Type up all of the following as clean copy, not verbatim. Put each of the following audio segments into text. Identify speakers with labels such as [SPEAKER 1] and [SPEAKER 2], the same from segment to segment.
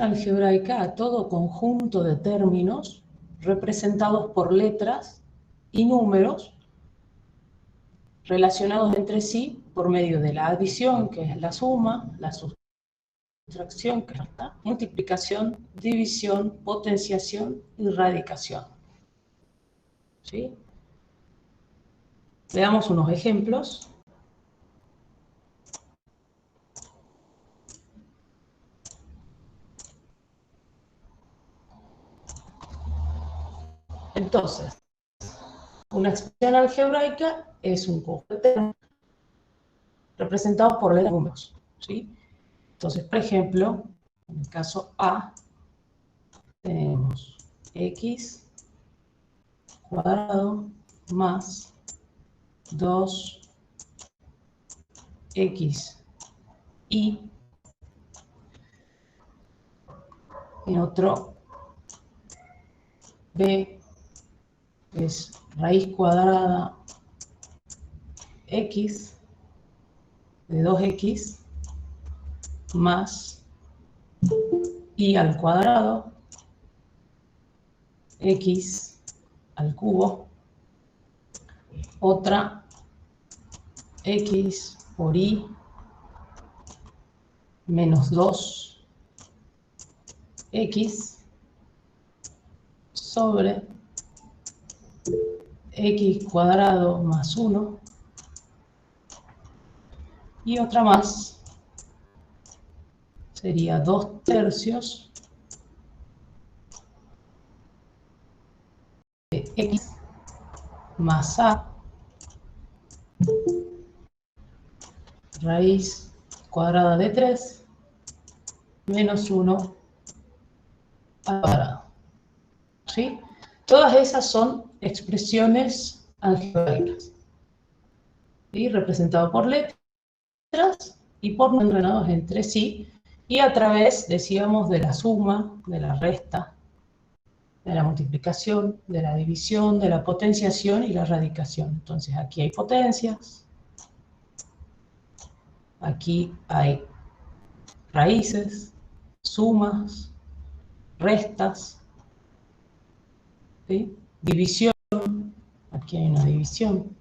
[SPEAKER 1] algebraica a todo conjunto de términos representados por letras y números relacionados entre sí por medio de la adición, que es la suma, la sustracción, que es la multiplicación, división, potenciación y radicación. ¿Sí? Veamos unos ejemplos. Entonces, una expresión algebraica es un conjunto de términos representados por letras y números. ¿Sí? Entonces, por ejemplo, en el caso A, tenemos x cuadrado más 2x y en otro b es raíz cuadrada x de 2x más y al cuadrado x al cubo, otra x por y menos 2x sobre x cuadrado más 1 y otra más sería 2/3 de x más a raíz cuadrada de 3 menos 1 al cuadrado. ¿Sí? Todas esas son expresiones algebraicas. ¿Sí? Representado por letras y por números ordenados entre sí y a través, decíamos, de la suma, de la resta, de la multiplicación, de la división, de la potenciación y la radicación. Entonces aquí hay potencias, aquí hay raíces, sumas, restas, ¿sí? División, aquí hay una división,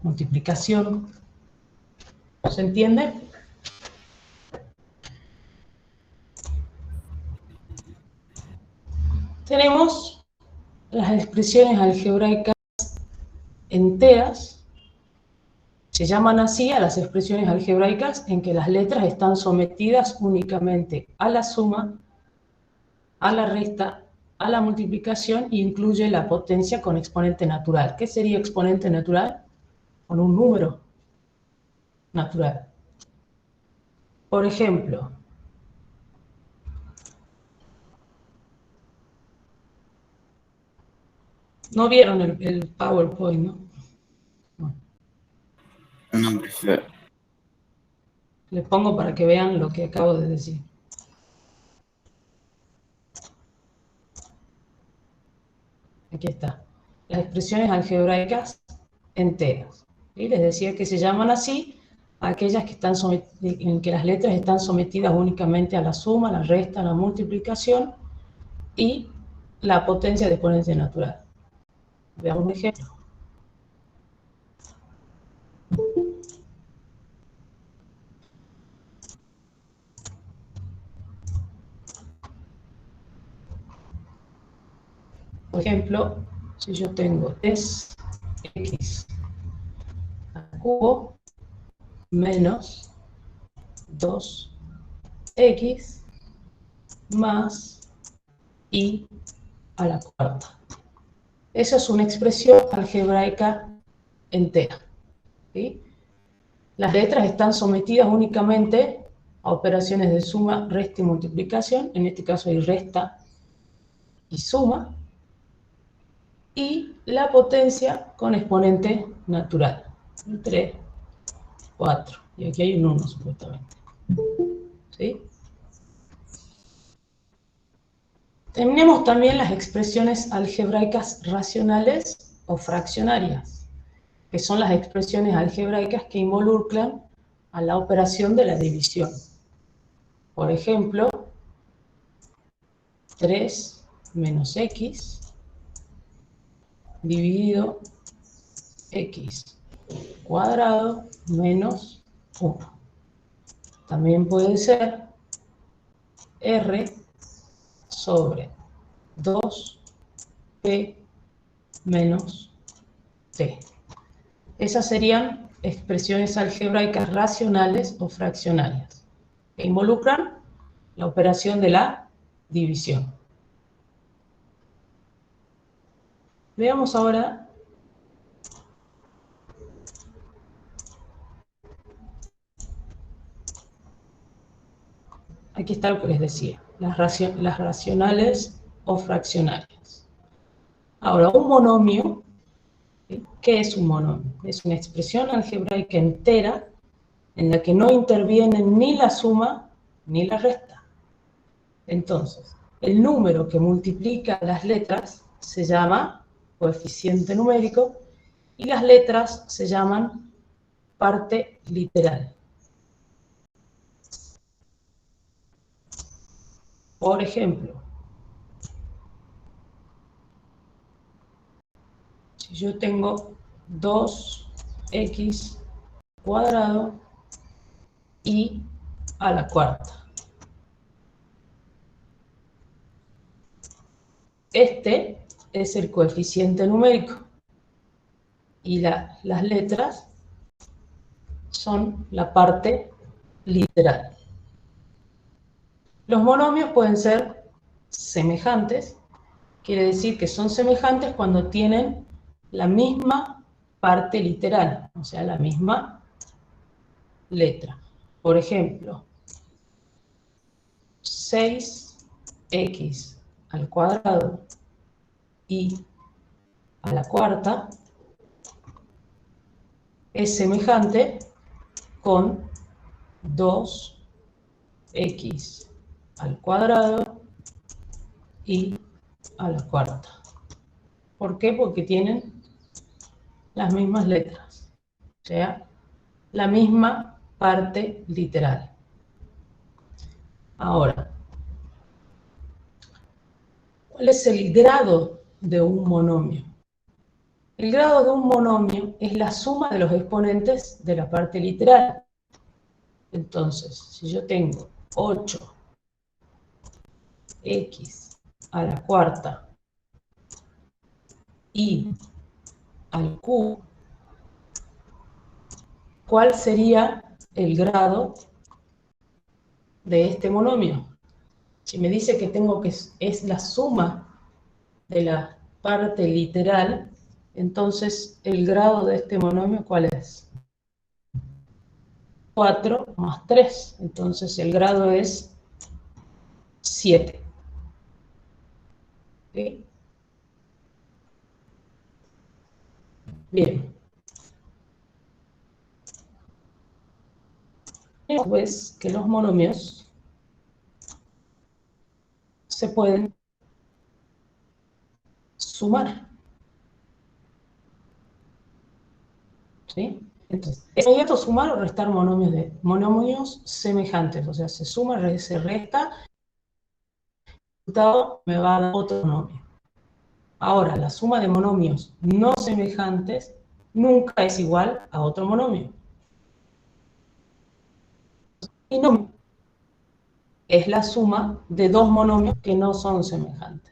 [SPEAKER 1] multiplicación. ¿Se entiende? Tenemos las expresiones algebraicas enteras. Se llaman así a las expresiones algebraicas en que las letras están sometidas únicamente a la suma, a la resta, a la multiplicación e incluye la potencia con exponente natural. ¿Qué sería exponente natural? Con un número natural. Por ejemplo, no vieron el PowerPoint, ¿no?
[SPEAKER 2] No, profesor.
[SPEAKER 1] Les pongo para que vean lo que acabo de decir. Aquí está. Las expresiones algebraicas enteras. ¿Sí? Les decía que se llaman así a aquellas que están en que las letras están sometidas únicamente a la suma, la resta, la multiplicación y la potencia de exponente natural. Veamos un ejemplo. Por ejemplo, si yo tengo 3x al cubo menos 2x más y a la cuarta. Esa es una expresión algebraica entera. ¿Sí? Las letras están sometidas únicamente a operaciones de suma, resta y multiplicación. En este caso hay resta y suma. Y la potencia con exponente natural. 3, 4. Y aquí hay un 1 supuestamente. ¿Sí? Tenemos también las expresiones algebraicas racionales o fraccionarias, que son las expresiones algebraicas que involucran a la operación de la división. Por ejemplo, 3 menos x dividido x cuadrado menos 1. También puede ser r sobre 2p menos t. Esas serían expresiones algebraicas racionales o fraccionarias que involucran la operación de la división. Veamos ahora aquí está lo que les decía, las racionales o fraccionarias. Ahora, un monomio, ¿sí? ¿Qué es un monomio? Es una expresión algebraica entera en la que no intervienen ni la suma ni la resta. Entonces, el número que multiplica las letras se llama coeficiente numérico y las letras se llaman parte literal. Por ejemplo, si yo tengo 2x cuadrado y a la cuarta. Este es el coeficiente numérico y las letras son la parte literal. Los monomios pueden ser semejantes, quiere decir que son semejantes cuando tienen la misma parte literal, o sea, la misma letra. Por ejemplo, 6x al cuadrado y a la cuarta es semejante con 2x al cuadrado y a la cuarta. ¿Por qué? Porque tienen las mismas letras, o sea, la misma parte literal. Ahora, ¿cuál es el grado de un monomio? El grado de un monomio es la suma de los exponentes de la parte literal. Entonces, si yo tengo 8x a la cuarta y al cubo, ¿cuál sería el grado de este monomio? Si me dice que tengo que es la suma de la parte literal, entonces el grado de este monomio, ¿cuál es? 4 más 3, entonces el grado es 7. ¿Sí? Bien. Pues que los monomios se pueden sumar. ¿Sí? Entonces, es cierto sumar o restar monomios semejantes, o sea, se suma, se resta, el resultado me va a dar otro monomio. Ahora, la suma de monomios no semejantes nunca es igual a otro monomio. Y no es la suma de dos monomios que no son semejantes.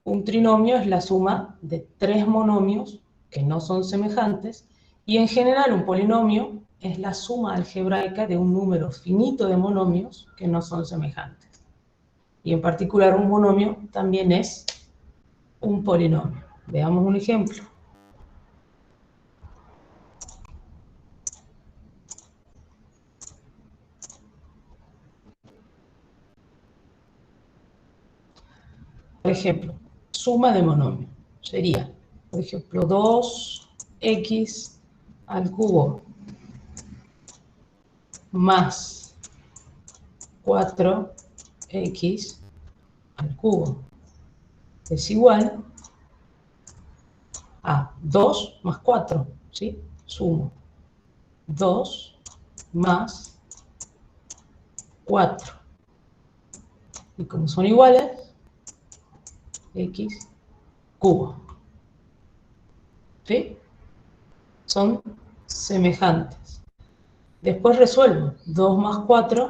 [SPEAKER 1] Un trinomio es la suma de tres monomios que no son semejantes, y en general un polinomio es la suma algebraica de un número finito de monomios que no son semejantes. Y en particular un monomio también es un polinomio. Veamos un ejemplo. Por ejemplo, suma de monomio sería, por ejemplo, 2x al cubo más 4x al cubo es igual a 2 más 4, ¿sí? Sumo 2 más 4 Y como son iguales, x cubo. ¿Sí? Son semejantes. Después resuelvo. 2 más 4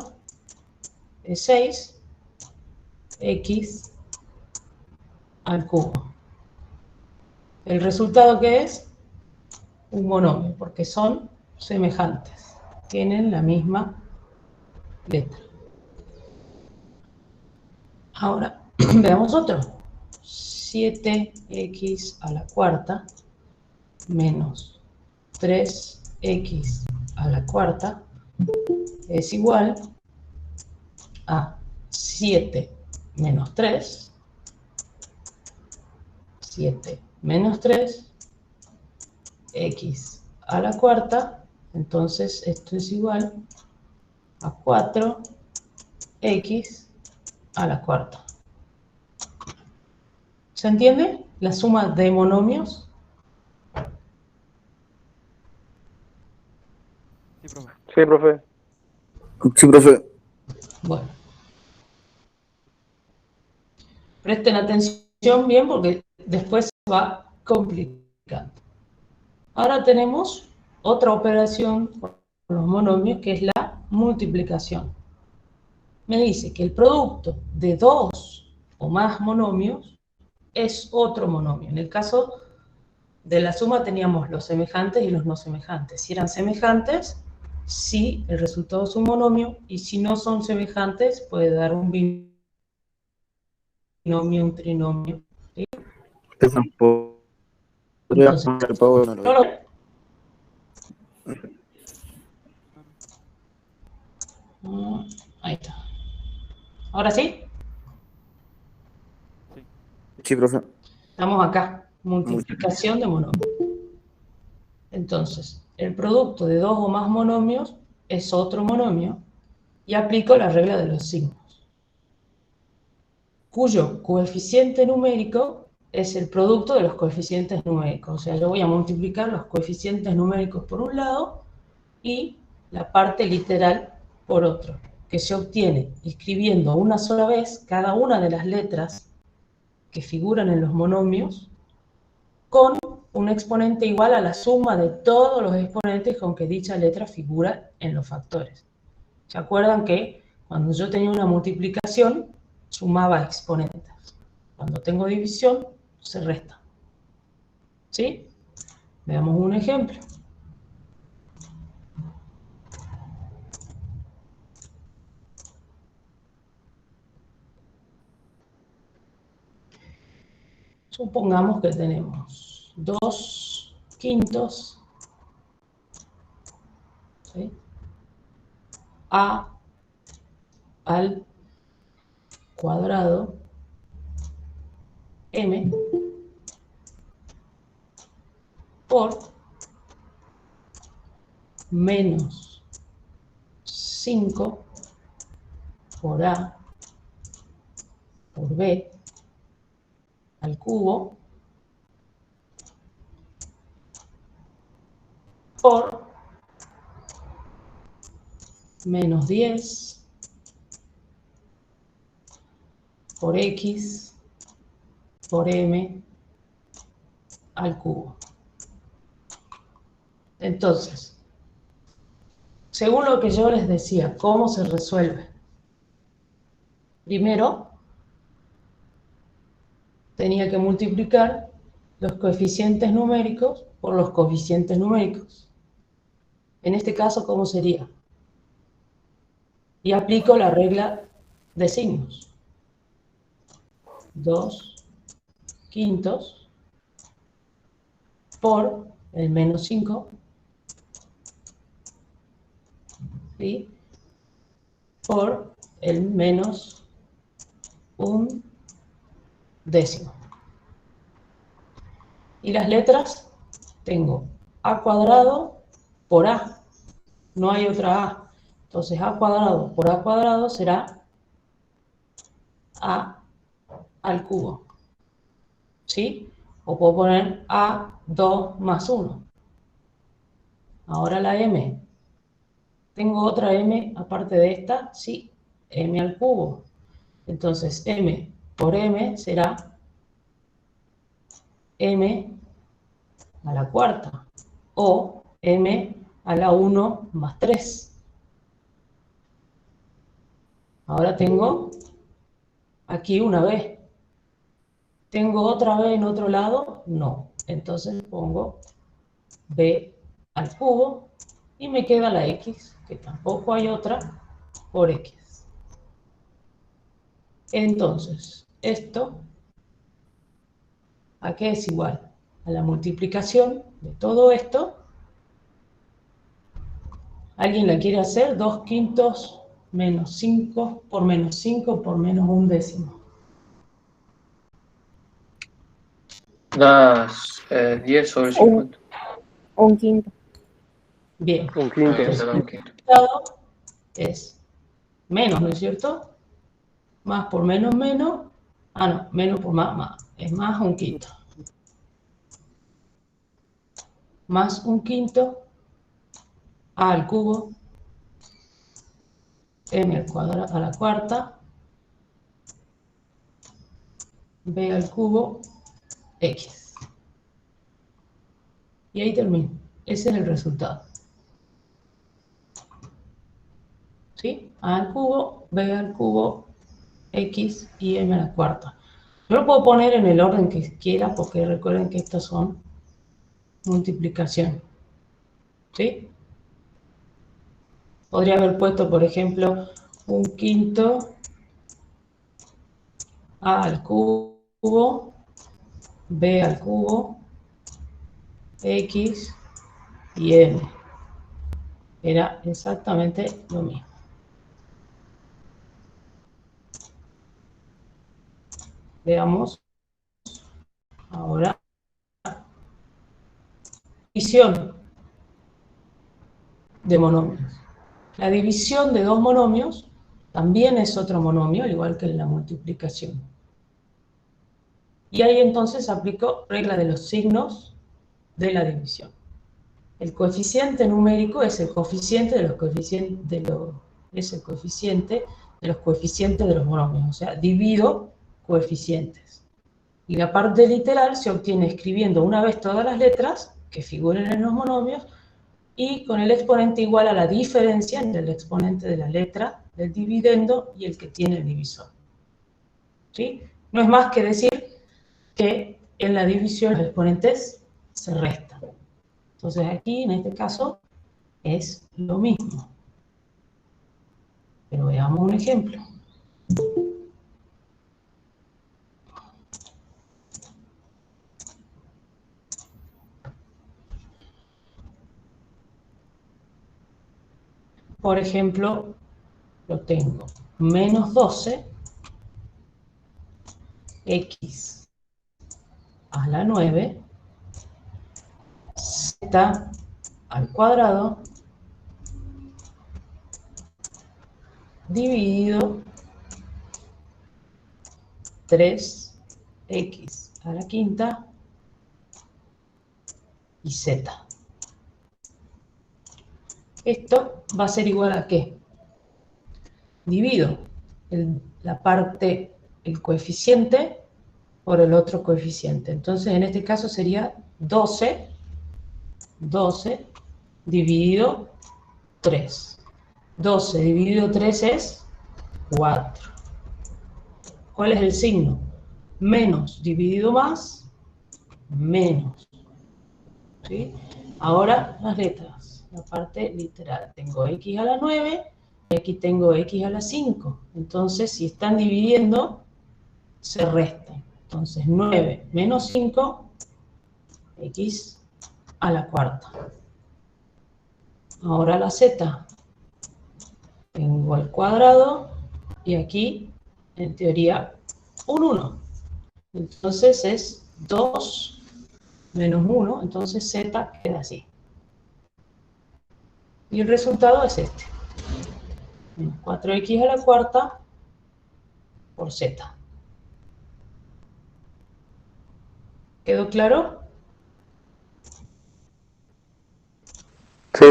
[SPEAKER 1] es 6, x al cubo. ¿El resultado qué es? Un monomio, porque son semejantes. Tienen la misma letra. Ahora, veamos otro. 7x a la cuarta menos 3x a la cuarta es igual a 7 menos 3, 7 menos 3, x a la cuarta, entonces esto es igual a 4x a la cuarta. ¿Se entiende? La suma de monomios.
[SPEAKER 2] Sí, profe.
[SPEAKER 3] Sí, profe.
[SPEAKER 4] Sí, profe.
[SPEAKER 1] Bueno. Presten atención bien porque después se va complicando. Ahora tenemos otra operación con los monomios que es la multiplicación. Me dice que el producto de dos o más monomios es otro monomio. En el caso de la suma teníamos los semejantes y los no semejantes. Si eran semejantes, sí, el resultado es un monomio, y si no son semejantes, puede dar un binomio, un trinomio. ¿Sí?
[SPEAKER 4] Eso podría
[SPEAKER 1] Entonces,
[SPEAKER 4] ser pago, no lo veo.
[SPEAKER 1] Ahí está. ¿Ahora sí?
[SPEAKER 2] Sí.
[SPEAKER 4] Sí, profe.
[SPEAKER 1] Estamos acá. Multiplicación de monomios. Entonces, el producto de dos o más monomios es otro monomio y aplico la regla de los signos, cuyo coeficiente numérico es el producto de los coeficientes numéricos. O sea, yo voy a multiplicar los coeficientes numéricos por un lado y la parte literal por otro, que se obtiene escribiendo una sola vez cada una de las letras que figuran en los monomios con un exponente igual a la suma de todos los exponentes con que dicha letra figura en los factores. ¿Se acuerdan que cuando yo tenía una multiplicación, sumaba exponentes? Cuando tengo división, se resta. ¿Sí? Veamos un ejemplo. Supongamos que tenemos 2 quintos, ¿sí?, a al cuadrado m por menos 5 por a por b al cubo por menos 10 por x por m al cubo. Entonces, según lo que yo les decía, ¿cómo se resuelve? Primero, tenía que multiplicar los coeficientes numéricos por los coeficientes numéricos. En este caso, ¿cómo sería? Y aplico la regla de signos. 2 quintos por el menos 5, ¿sí?, por el menos 1 décimo. Y las letras, tengo a cuadrado por a, no hay otra a. Entonces a cuadrado por a cuadrado será a al cubo, ¿sí? O puedo poner a2 más 1. Ahora la m. ¿Tengo otra m aparte de esta? Sí, m al cubo. Entonces, m por m será m a la cuarta, o m a la 1 más 3. Ahora tengo aquí una b. ¿Tengo otra b en otro lado? No. Entonces pongo b al cubo y me queda la x, que tampoco hay otra, por x. Entonces, esto, ¿a qué es igual? A la multiplicación de todo esto. ¿Alguien la quiere hacer? 2/5 menos 5 por menos 1/10.
[SPEAKER 2] Das 10 sobre 50.
[SPEAKER 3] Un quinto.
[SPEAKER 1] Bien.
[SPEAKER 5] Un quinto.
[SPEAKER 1] Entonces,
[SPEAKER 2] Un
[SPEAKER 1] el
[SPEAKER 2] quinto.
[SPEAKER 1] resultado es menos, ¿no es cierto? Más por menos, menos. Ah, no, menos por más, más. Es más un quinto. Más un quinto a al cubo m al cuadrado a la cuarta b al cubo x. Y ahí termino. Ese es el resultado. ¿Sí? A al cubo, b al cubo, x y m a la cuarta. Yo lo puedo poner en el orden que quiera porque recuerden que estas son multiplicación. ¿Sí? Podría haber puesto, por ejemplo, un quinto a al cubo, b al cubo, x y m. Era exactamente lo mismo. Veamos ahora división de monomios. La división de dos monomios también es otro monomio, igual que en la multiplicación. Y ahí entonces aplico regla de los signos de la división. El coeficiente numérico es el coeficiente de los coeficientes de los monomios, o sea, divido coeficientes. Y la parte literal se obtiene escribiendo una vez todas las letras que figuren en los monomios y con el exponente igual a la diferencia entre el exponente de la letra del dividendo y el que tiene el divisor. ¿Sí? No es más que decir que en la división los exponentes se restan. Entonces aquí, en este caso, es lo mismo. Pero veamos un ejemplo. Por ejemplo, lo tengo menos 12 x a la 9 z al cuadrado dividido 3x a la quinta y z. Esto va a ser igual a ¿qué? Divido la parte, el coeficiente por el otro coeficiente. Entonces, en este caso sería 12 dividido 3. 12 dividido 3 es 4. ¿Cuál es el signo? Menos dividido más, menos. ¿Sí? Ahora las letras, la parte literal. Tengo x a la 9 y aquí tengo x a la 5. Entonces, si están dividiendo, se restan. Entonces, 9 menos 5, x a la cuarta. Ahora la z. Tengo al cuadrado y aquí, en teoría, un 1. Entonces es 2 menos 1, entonces z queda así. Y el resultado es este. 4x a la cuarta por z. ¿Quedó claro?
[SPEAKER 5] Sí,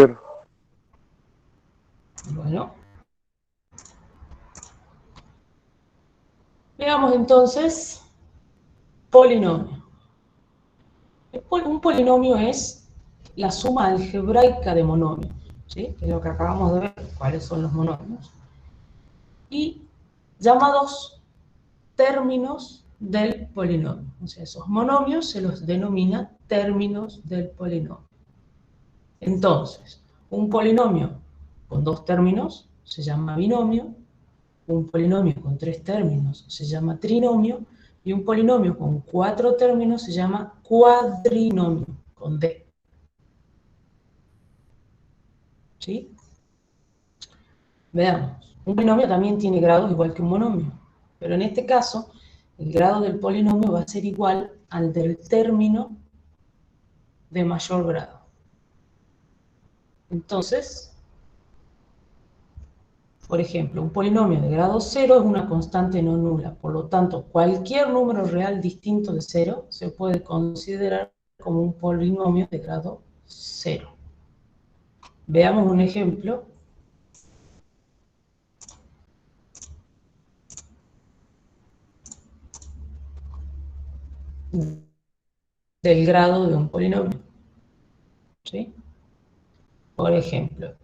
[SPEAKER 1] Bueno. Veamos entonces polinomio. Un polinomio es la suma algebraica de monomios, ¿sí? Que es lo que acabamos de ver, cuáles son los monomios. Y llamados términos del polinomio. O sea, esos monomios se los denomina términos del polinomio. Entonces, un polinomio con 2 términos se llama binomio, un polinomio con 3 términos se llama trinomio, y un polinomio con 4 términos se llama cuadrinomio, con D. ¿Sí? Veamos. Un polinomio también tiene grados igual que un monomio, pero en este caso, el grado del polinomio va a ser igual al del término de mayor grado. Entonces, por ejemplo, un polinomio de grado 0 es una constante no nula. Por lo tanto, cualquier número real distinto de 0 se puede considerar como un polinomio de grado 0. Veamos un ejemplo. Del grado de un polinomio. ¿Sí? Por ejemplo,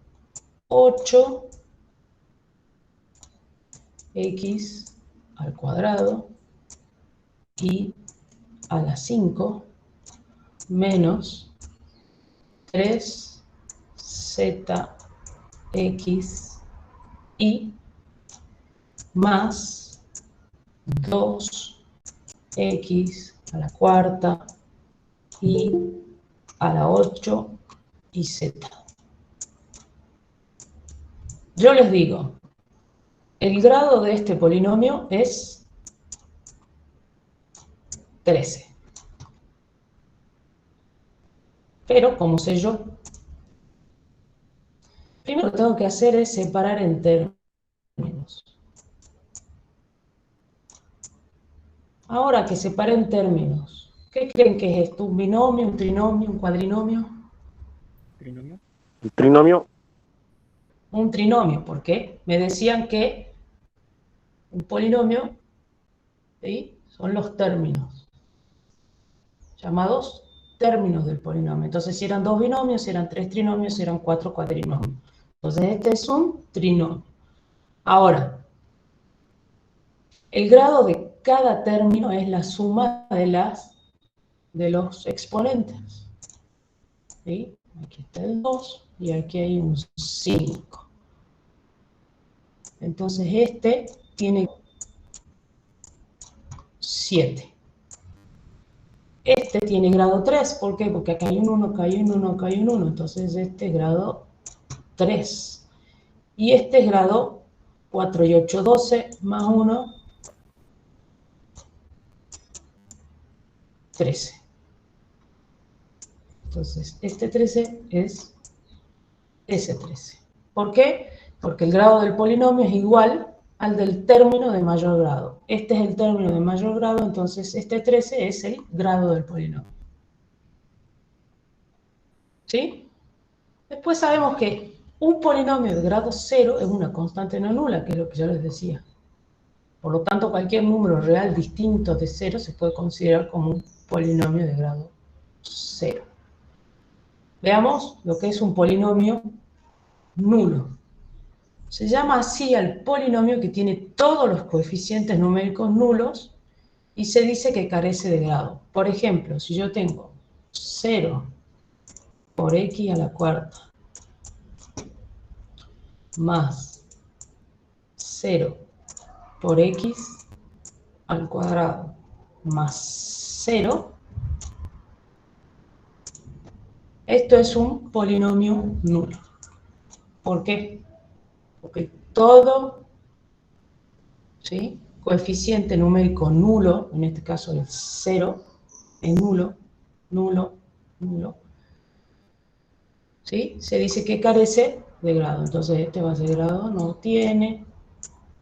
[SPEAKER 1] 8x al cuadrado y a la 5 menos 3zx y más 2x a la cuarta y a la 8 y z. Yo les digo, el grado de este polinomio es 13. Pero, ¿cómo sé yo? Primero lo que tengo que hacer es separar en términos. Ahora que separé en términos, ¿qué creen que es esto? ¿Un binomio, un trinomio, un cuadrinomio?
[SPEAKER 4] ¿Trinomio?
[SPEAKER 5] El trinomio.
[SPEAKER 1] Un trinomio, ¿por qué? Me decían que un polinomio, ¿sí?, son los términos, llamados términos del polinomio. Entonces, si eran 2 binomios, si eran 3 trinomios, si eran 4 cuadrinomios. Entonces, este es un trinomio. Ahora, el grado de cada término es la suma de los exponentes. ¿Sí? Aquí está el 2 y aquí hay un 5. Entonces este tiene 7. Este tiene grado 3. ¿Por qué? Porque acá hay un 1, acá hay un 1, acá hay un 1. Entonces este es grado 3. Y este es grado 4 y 8, 12 más 1, 13. Entonces este 13 es ese 13. ¿Por qué? Porque el grado del polinomio es igual al del término de mayor grado. Este es el término de mayor grado, entonces este 13 es el grado del polinomio. ¿Sí? Después sabemos que un polinomio de grado 0 es una constante no nula, que es lo que yo les decía. Por lo tanto, cualquier número real distinto de 0 se puede considerar como un polinomio de grado 0. Veamos lo que es un polinomio nulo. Se llama así al polinomio que tiene todos los coeficientes numéricos nulos y se dice que carece de grado. Por ejemplo, si yo tengo 0 por x a la cuarta más 0 por x al cuadrado más 0, esto es un polinomio nulo. ¿Por qué? Porque todo, ¿sí?, coeficiente numérico nulo, en este caso el 0, es nulo, nulo, nulo, ¿sí? Se dice que carece de grado. Entonces este va a ser grado, no tiene,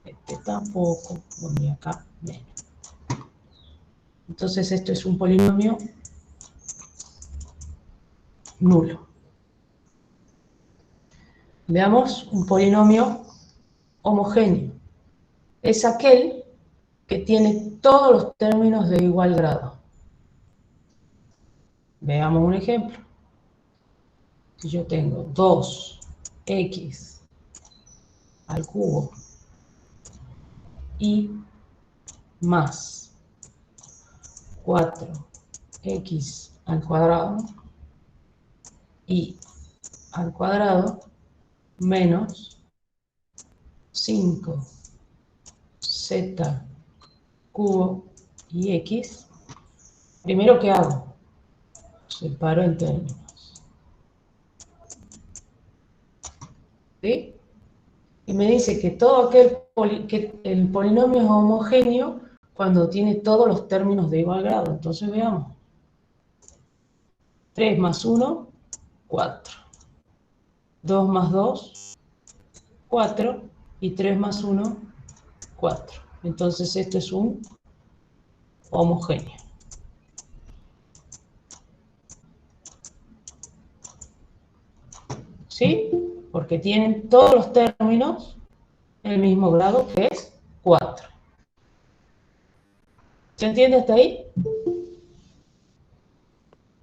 [SPEAKER 1] este tampoco, y acá menos. Entonces esto es un polinomio nulo. Veamos un polinomio homogéneo. Es aquel que tiene todos los términos de igual grado. Veamos un ejemplo. Si yo tengo 2x al cubo y más 4x al cuadrado y al cuadrado menos 5z cubo y x, primero ¿qué hago? Separo en términos. ¿Sí? Y me dice que todo que el polinomio es homogéneo cuando tiene todos los términos de igual grado. Entonces veamos. 3 más 1, 4. 2 más 2, 4. Y 3 más 1, 4. Entonces esto es un homogéneo. ¿Sí? Porque tienen todos los términos el mismo grado, que es 4. ¿Se entiende hasta ahí?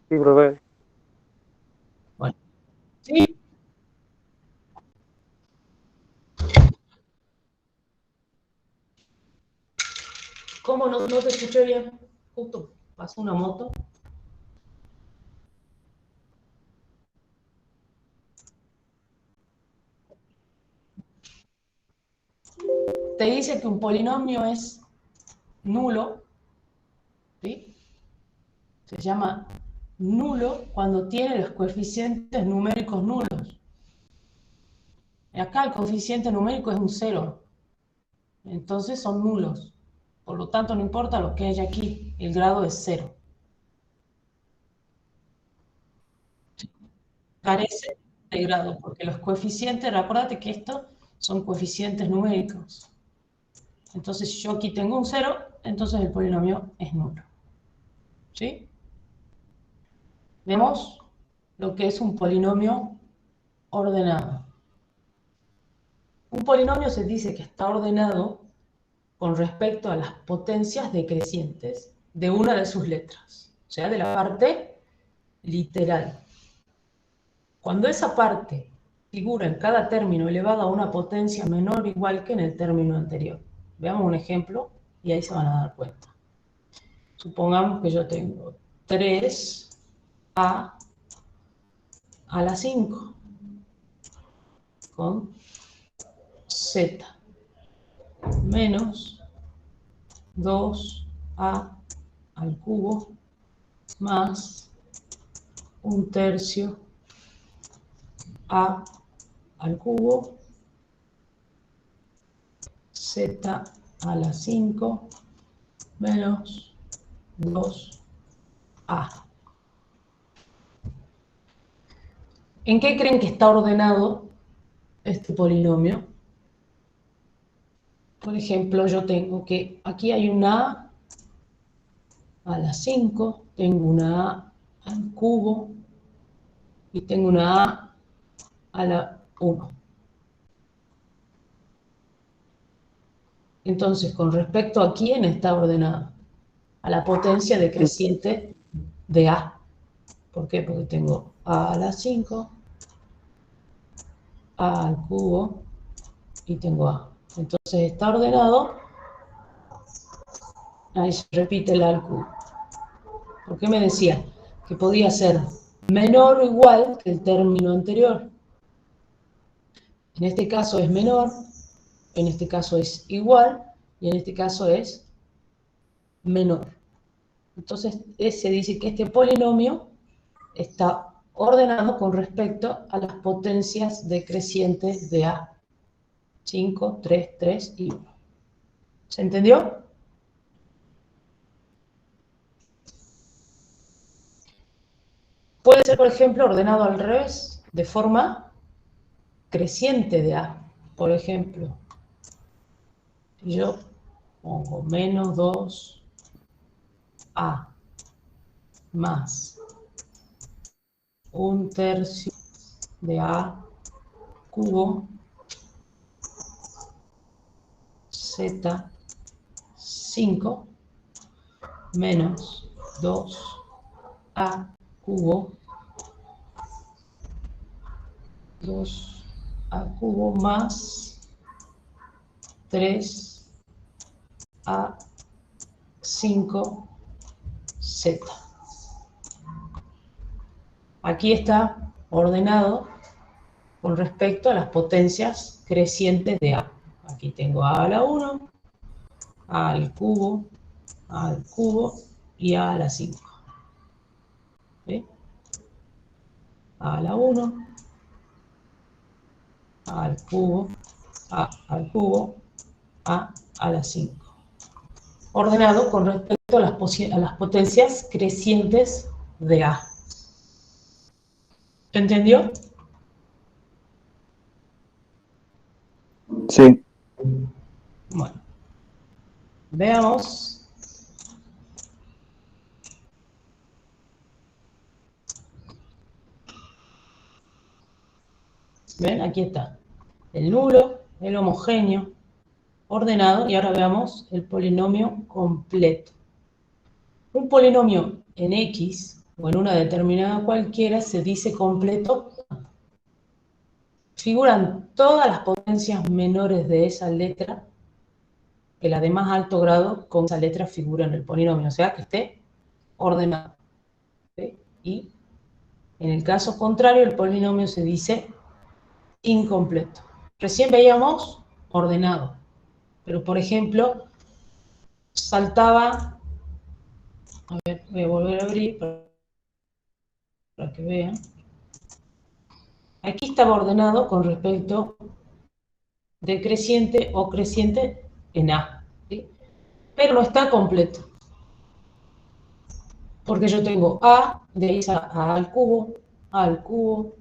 [SPEAKER 5] Sí, profe.
[SPEAKER 1] Bueno, ¿sí? ¿Cómo no te escuché bien? Justo pasó una moto. Te dice que un polinomio es nulo, ¿sí? Se llama nulo cuando tiene los coeficientes numéricos nulos. Acá el coeficiente numérico es un 0. Entonces son nulos. Por lo tanto, no importa lo que haya aquí, el grado es 0. Carece de grado, porque los coeficientes, acuérdate que estos son coeficientes numéricos. Entonces, si yo aquí tengo un 0, entonces el polinomio es nulo. ¿Sí? Vemos lo que es un polinomio ordenado. Un polinomio se dice que está ordenado con respecto a las potencias decrecientes de una de sus letras, o sea, de la parte literal. Cuando esa parte figura en cada término elevado a una potencia menor o igual que en el término anterior. Veamos un ejemplo y ahí se van a dar cuenta. Supongamos que yo tengo 3a a la 5 con z menos 2a al cubo más 1/3 a al cubo z a la 5 menos 2a. ¿En qué creen que está ordenado este polinomio? Por ejemplo, yo tengo que aquí hay una a la 5, tengo una a al cubo y tengo una a la 1. Entonces, con respecto a quién está ordenado, a la potencia decreciente de a. ¿Por qué? Porque tengo a la 5, a al cubo y tengo a. Entonces está ordenado, ahí se repite el a al cubo. ¿Por qué me decía? Que podía ser menor o igual que el término anterior. En este caso es menor, en este caso es igual y en este caso es menor. Entonces se dice que este polinomio está ordenado con respecto a las potencias decrecientes de a. 5, 3, 3 y 1. ¿Se entendió? Puede ser, por ejemplo, ordenado al revés, de forma creciente de a. Por ejemplo, yo pongo menos 2a más 1/3 de a cubo z 5 menos 2a cubo, 2a cubo más 3a5z. Aquí está ordenado con respecto a las potencias crecientes de a. Aquí tengo a la 1, a al cubo y a la 5. ¿Sí? A la 1, a al cubo, a la 5. Ordenado con respecto a las potencias crecientes de a. ¿Se entendió?
[SPEAKER 5] Sí.
[SPEAKER 1] Bueno, veamos. ¿Ven? Aquí está. El nulo, el homogéneo, ordenado, y ahora veamos el polinomio completo. Un polinomio en X, o en una determinada cualquiera, se dice completo. Figuran todas las potencias menores de esa letra, que la de más alto grado con esa letra figura en el polinomio, o sea que esté ordenado. ¿Sí? Y en el caso contrario, el polinomio se dice incompleto. Recién veíamos ordenado, pero por ejemplo, saltaba, a ver, voy a volver a abrir para que vean. Aquí estaba ordenado con respecto decreciente o creciente en A, ¿sí? Pero no está completo, porque yo tengo A, de ahí a al cubo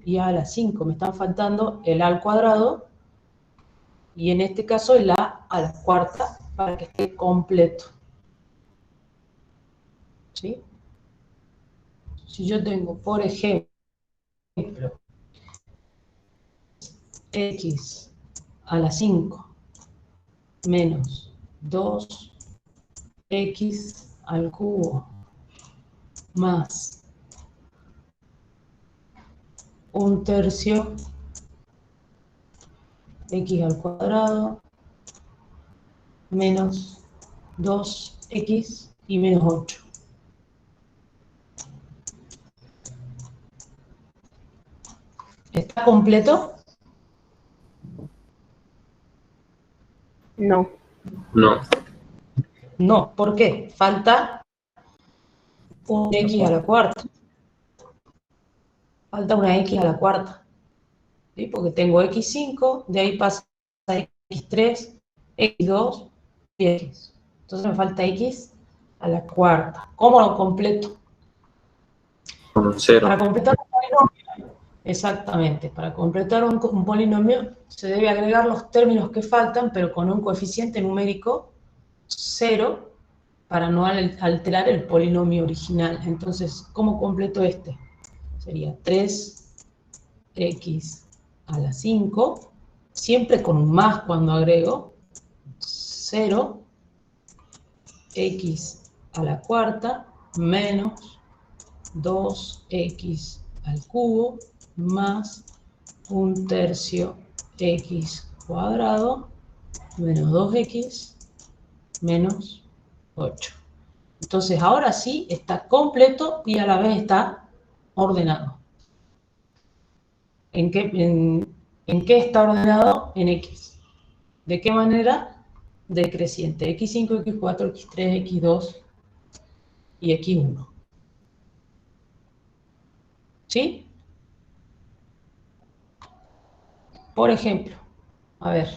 [SPEAKER 1] y A a la 5. Me están faltando el A al cuadrado y en este caso el A a la cuarta para que esté completo. ¿Sí? Si yo tengo, por ejemplo, X a la 5 menos 2x al cubo más 1/3 x al cuadrado menos 2x y menos 8. ¿Está completo?
[SPEAKER 3] No.
[SPEAKER 2] No.
[SPEAKER 1] No. ¿Por qué? Falta un x a la cuarta. Falta una x a la cuarta. ¿Sí? Porque tengo x5, de ahí pasa x3, x2 y x. Entonces me falta x a la cuarta. ¿Cómo lo completo?
[SPEAKER 2] Con un 0.
[SPEAKER 1] Para completar un polinomio, exactamente, para completar un polinomio se debe agregar los términos que faltan, pero con un coeficiente numérico 0 para no alterar el polinomio original. Entonces, ¿cómo completo este? Sería 3x a la 5, siempre con un más cuando agrego, 0, x a la cuarta, menos 2x al cubo, más 1/3 x cuadrado, menos 2x, menos 8. Entonces, ahora sí está completo y a la vez está ordenado. ¿En qué está ordenado? En X. ¿De qué manera? Decreciente. X5, X4, X3, X2 y X1. ¿Sí? Por ejemplo, a ver,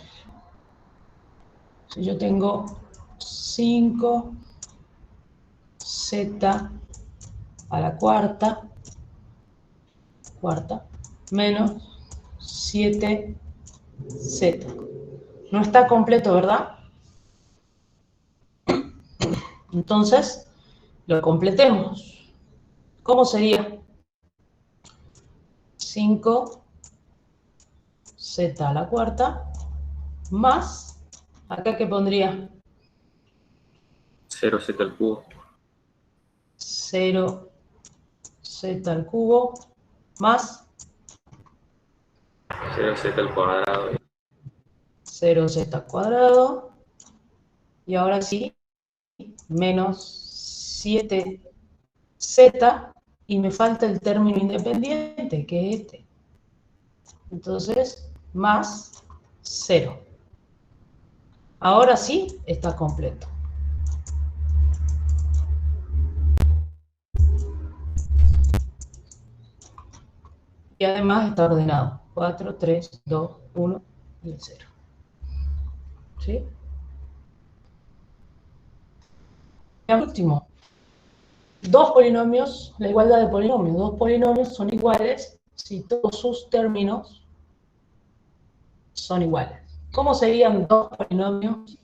[SPEAKER 1] si yo tengo 5z a la cuarta, menos 7z. No está completo, ¿verdad? Entonces, lo completemos. ¿Cómo sería? 5z a la cuarta más, acá que pondría
[SPEAKER 2] 0z al cubo.
[SPEAKER 1] 0z al cubo más
[SPEAKER 2] 0z al cuadrado.
[SPEAKER 1] 0z al cuadrado. Y ahora sí, menos 7z, y me falta el término independiente, que es este. Entonces, más 0. Ahora sí está completo. Y además está ordenado. 4, 3, 2, 1 y el 0. ¿Sí? Y al último, dos polinomios, la igualdad de polinomios. Dos polinomios son iguales si todos sus términos son iguales. ¿Cómo serían dos polinomios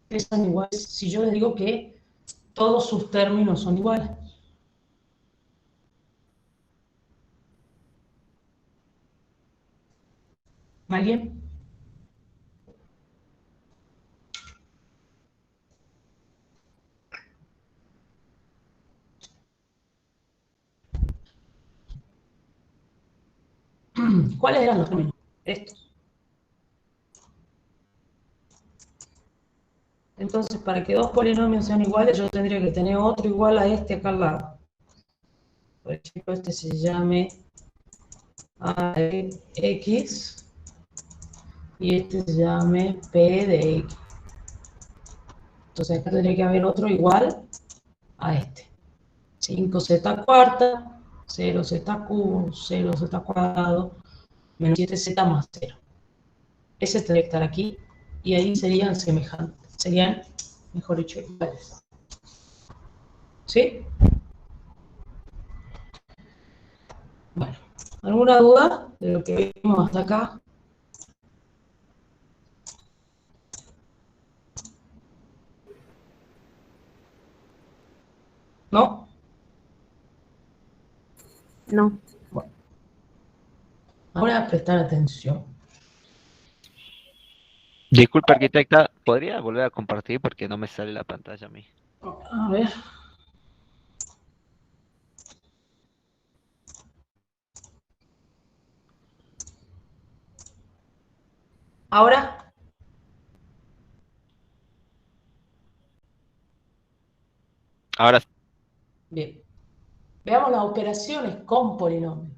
[SPEAKER 1] que son iguales si yo les digo que todos sus términos son iguales? ¿Alguien? ¿Cuáles eran los términos? Estos. Entonces, para que dos polinomios sean iguales, yo tendría que tener otro igual a este acá al lado. Por ejemplo, este se llame A de X y este se llame P de X. Entonces acá tendría que haber otro igual a este. 5z cuarta, 0z cubo, 0z cuadrado, menos 7z más 0. Ese tendría que estar aquí y ahí serían semejantes. Serían, mejor dicho, iguales. ¿Sí? Bueno, ¿alguna duda de lo que vimos hasta acá? ¿No?
[SPEAKER 5] No.
[SPEAKER 1] Bueno. Ahora prestar atención.
[SPEAKER 4] Disculpe, arquitecta, ¿podría volver a compartir porque no me sale la pantalla a mí?
[SPEAKER 1] A ver. Ahora.
[SPEAKER 4] Ahora,
[SPEAKER 1] Bien. Veamos las operaciones con polinomios.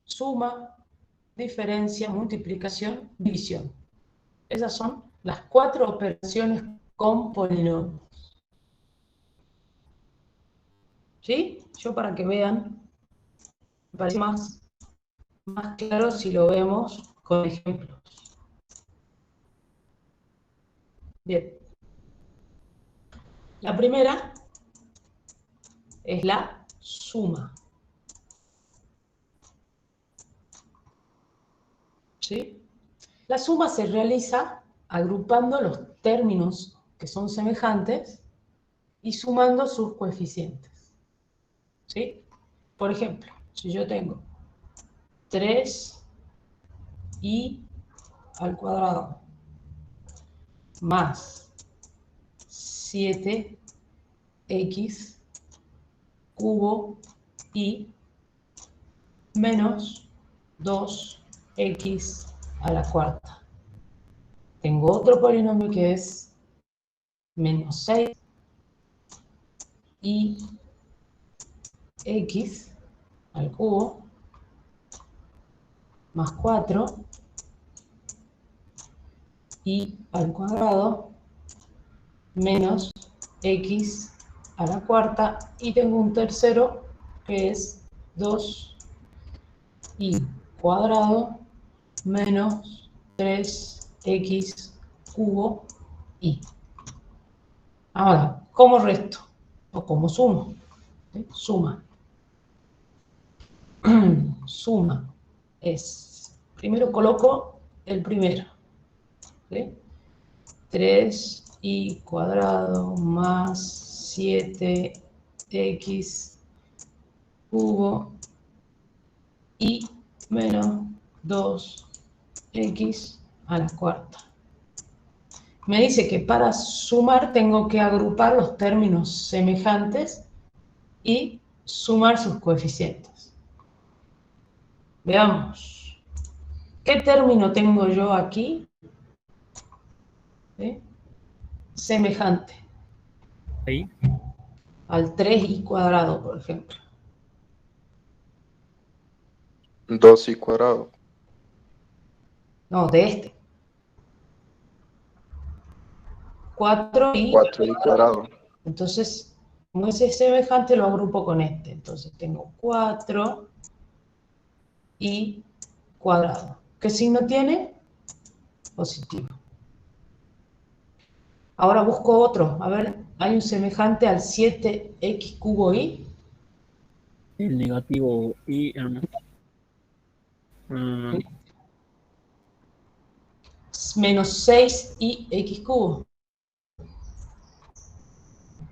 [SPEAKER 1] Suma, diferencia, multiplicación, división. Esas son las 4 operaciones con polinomios. ¿Sí? Yo para que vean, me parece más claro si lo vemos con ejemplos. Bien. La primera es la suma. ¿Sí? La suma se realiza agrupando los términos que son semejantes y sumando sus coeficientes. ¿Sí? Por ejemplo, si yo tengo 3i al cuadrado más 7x cubo y menos 2x a la cuarta. Tengo otro polinomio que es menos 6 y x al cubo más 4 y al cuadrado menos x a la cuarta, y tengo un tercero que es 2y cuadrado menos 3x cubo y. Ahora, ¿cómo resto? O como sumo. ¿Sí? Suma. Suma es, primero coloco el primero. ¿Sí? 3y cuadrado más 7x cubo y menos 2x a la cuarta. me dice que para sumar tengo que agrupar los términos semejantes y sumar sus coeficientes. Veamos. ¿Qué término tengo yo aquí? ¿Sí? Semejante.
[SPEAKER 3] Ahí.
[SPEAKER 1] Al 3i cuadrado, por ejemplo.
[SPEAKER 5] 2i cuadrado.
[SPEAKER 1] No, de este. 4i
[SPEAKER 5] 4i cuadrado.
[SPEAKER 1] Entonces, como ese es semejante, lo agrupo con este. Entonces tengo 4i cuadrado. ¿Qué signo tiene? Positivo. Ahora busco otro. A ver, hay un semejante al 7x cubo i.
[SPEAKER 3] El negativo y
[SPEAKER 1] Menos 6i x cubo.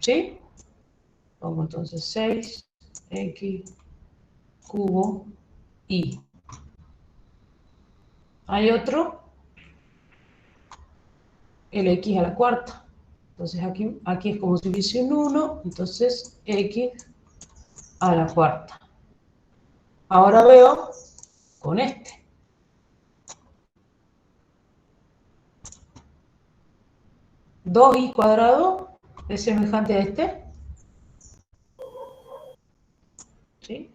[SPEAKER 1] ¿Sí? Pongo entonces 6x cubo i. Hay otro, el x a la cuarta. Entonces aquí es como si hubiese un 1, entonces x a la cuarta. Ahora veo con este. ¿2i cuadrado es semejante a este? ¿Sí?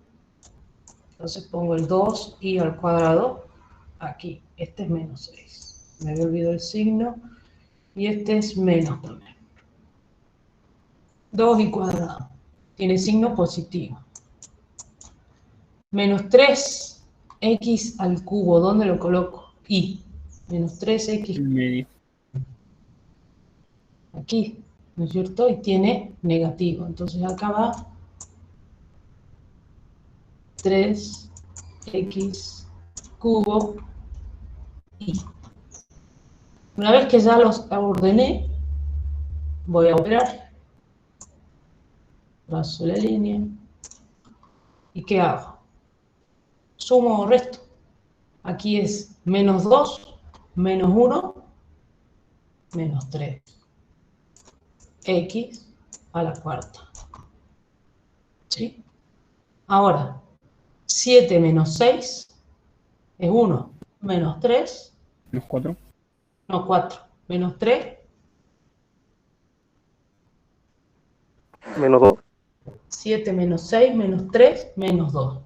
[SPEAKER 1] Entonces pongo el 2i al cuadrado aquí. Este es menos 6. Me había olvidado el signo. Y este es menos también. 2i cuadrado. Tiene signo positivo. Menos 3x al cubo. ¿Dónde lo coloco? I. Menos 3x
[SPEAKER 3] medio.
[SPEAKER 1] aquí, ¿no es cierto? Y tiene negativo. Entonces acá va 3x cubo i. Una vez que ya los ordené, voy a operar. Trazo la línea. ¿Y qué hago? Sumo o resto. Aquí es menos 2, menos 1, menos 3. X a la cuarta. ¿Sí? Ahora, 7 menos 6 es 1. Menos 3,
[SPEAKER 3] Menos 4.
[SPEAKER 1] no 4. Menos 3,
[SPEAKER 5] Menos 2.
[SPEAKER 1] 7 menos 6, menos 3, menos 2.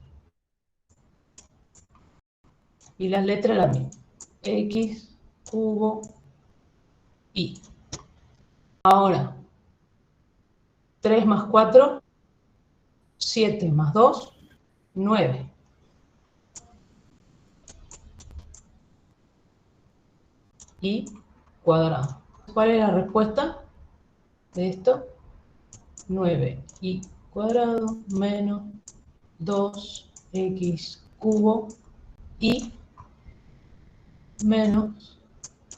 [SPEAKER 1] Y las letras las mismas. X cubo i. Ahora, 3 más 4, 7 más 2, 9. I cuadrado. ¿Cuál es la respuesta de esto? 9i cuadrado menos 2x cubo y menos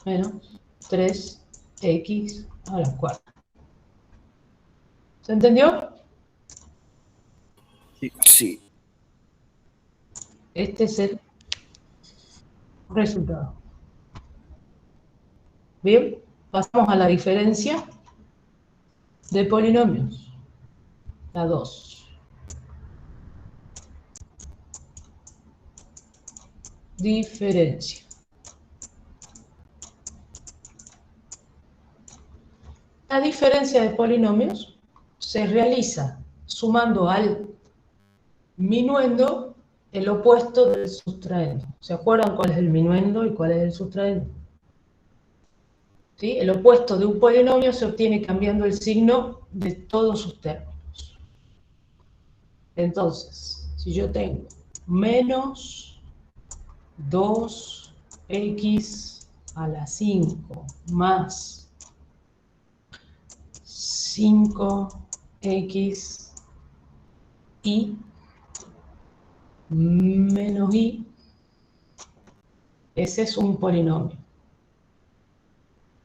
[SPEAKER 1] 3x a la cuarta. ¿Se entendió?
[SPEAKER 5] Sí.
[SPEAKER 1] Este es el resultado. Bien, pasamos a la diferencia de polinomios. La 2. Diferencia. La diferencia de polinomios se realiza sumando al minuendo el opuesto del sustraendo. ¿Se acuerdan cuál es el minuendo y cuál es el sustraendo? ¿Sí? El opuesto de un polinomio se obtiene cambiando el signo de todos sus términos. Entonces, si yo tengo menos 2x a la 5 más 5x y menos i, ese es un polinomio.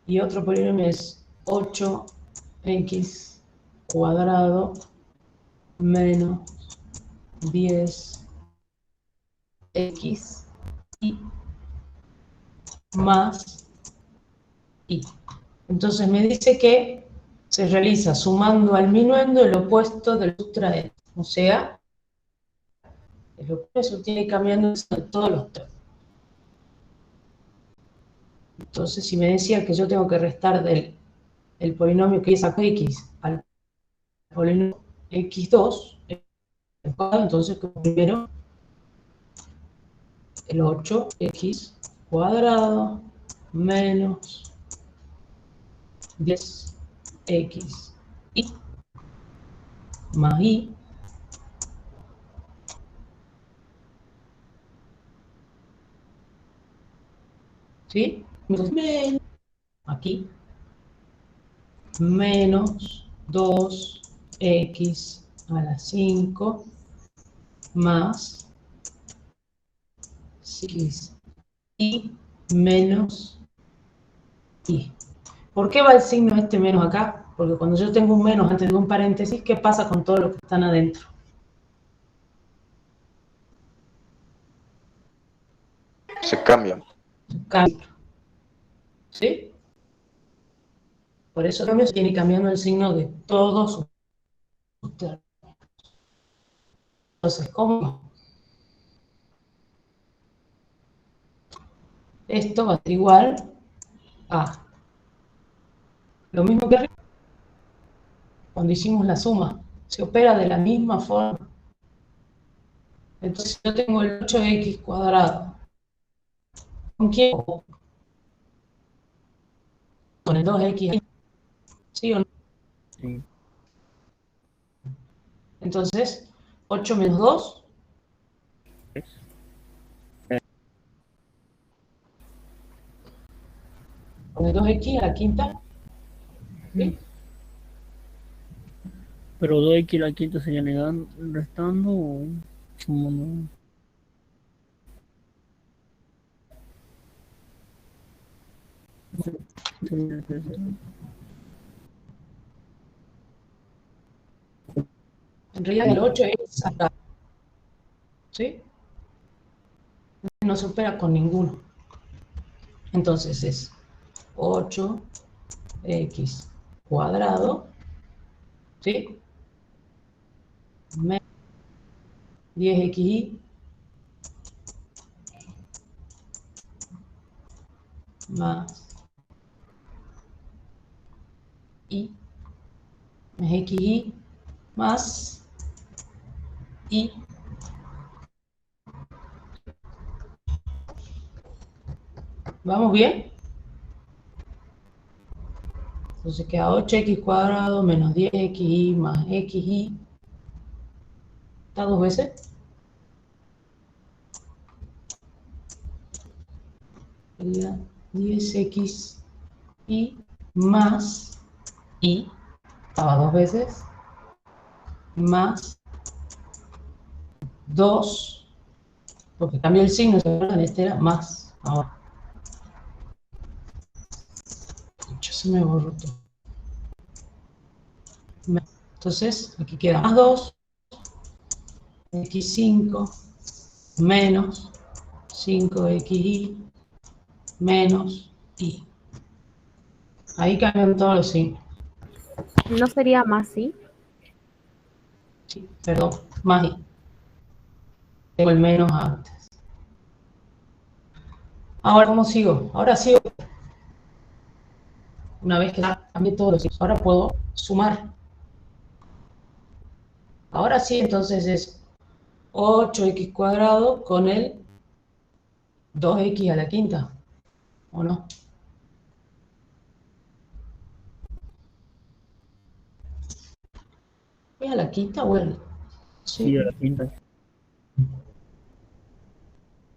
[SPEAKER 1] Y otro polinomio es 8x cuadrado menos 10x y más i. Entonces me dice que se realiza sumando al minuendo el opuesto del sustraendo. O sea, el opuesto tiene cambiando en todos los términos. Entonces, si me decía que yo tengo que restar del el polinomio que es x al polinomio x2, entonces primero el 8x cuadrado menos 10x y más y ¿sí? Menos, aquí menos 2x a la 5 más 6 y menos y. ¿Por qué va el signo este menos acá? Porque cuando yo tengo un menos antes de un paréntesis, ¿qué pasa con todos los que están adentro?
[SPEAKER 5] Se cambian.
[SPEAKER 1] Cambio. ¿Sí? Por eso cambio se tiene cambiando el signo de todos sus términos. Entonces, ¿cómo? Esto va a ser igual a lo mismo que arriba, cuando hicimos la suma. Se opera de la misma forma. Entonces, yo tengo el 8x cuadrado. ¿Con quién? Con el 2x. ¿Sí o no?
[SPEAKER 3] Sí.
[SPEAKER 1] Entonces, 8 menos 2. Con el 2x a la quinta. ¿Sí?
[SPEAKER 3] Pero 2x a la quinta sería restando o sumando.
[SPEAKER 1] En realidad el 8 es acá. ¿Sí? No se opera con ninguno. Entonces es 8x cuadrado, ¿sí? Menos 10xy más y más xy más y. ¿Vamos bien? Entonces queda 8x cuadrado menos 10xy más xy. ¿Está dos veces? Sería 10x y más y. Estaba dos veces. Más 2. Porque cambia el signo, ¿se acuerdan? Este era más. Ahora. Se me borró todo. Entonces, aquí queda más 2, x5, menos 5xy, menos y. Ahí cambian todos los signos.
[SPEAKER 6] ¿No sería más sí?
[SPEAKER 1] Sí, perdón, más y. Tengo el menos antes. Ahora, ¿cómo sigo? Ahora sigo. Una vez que ya cambié todos los signos, ahora puedo sumar. Ahora sí, entonces es 8x cuadrado con el 2x a la quinta, ¿o no? ¿Es a la quinta o el?
[SPEAKER 3] Sí, a la quinta.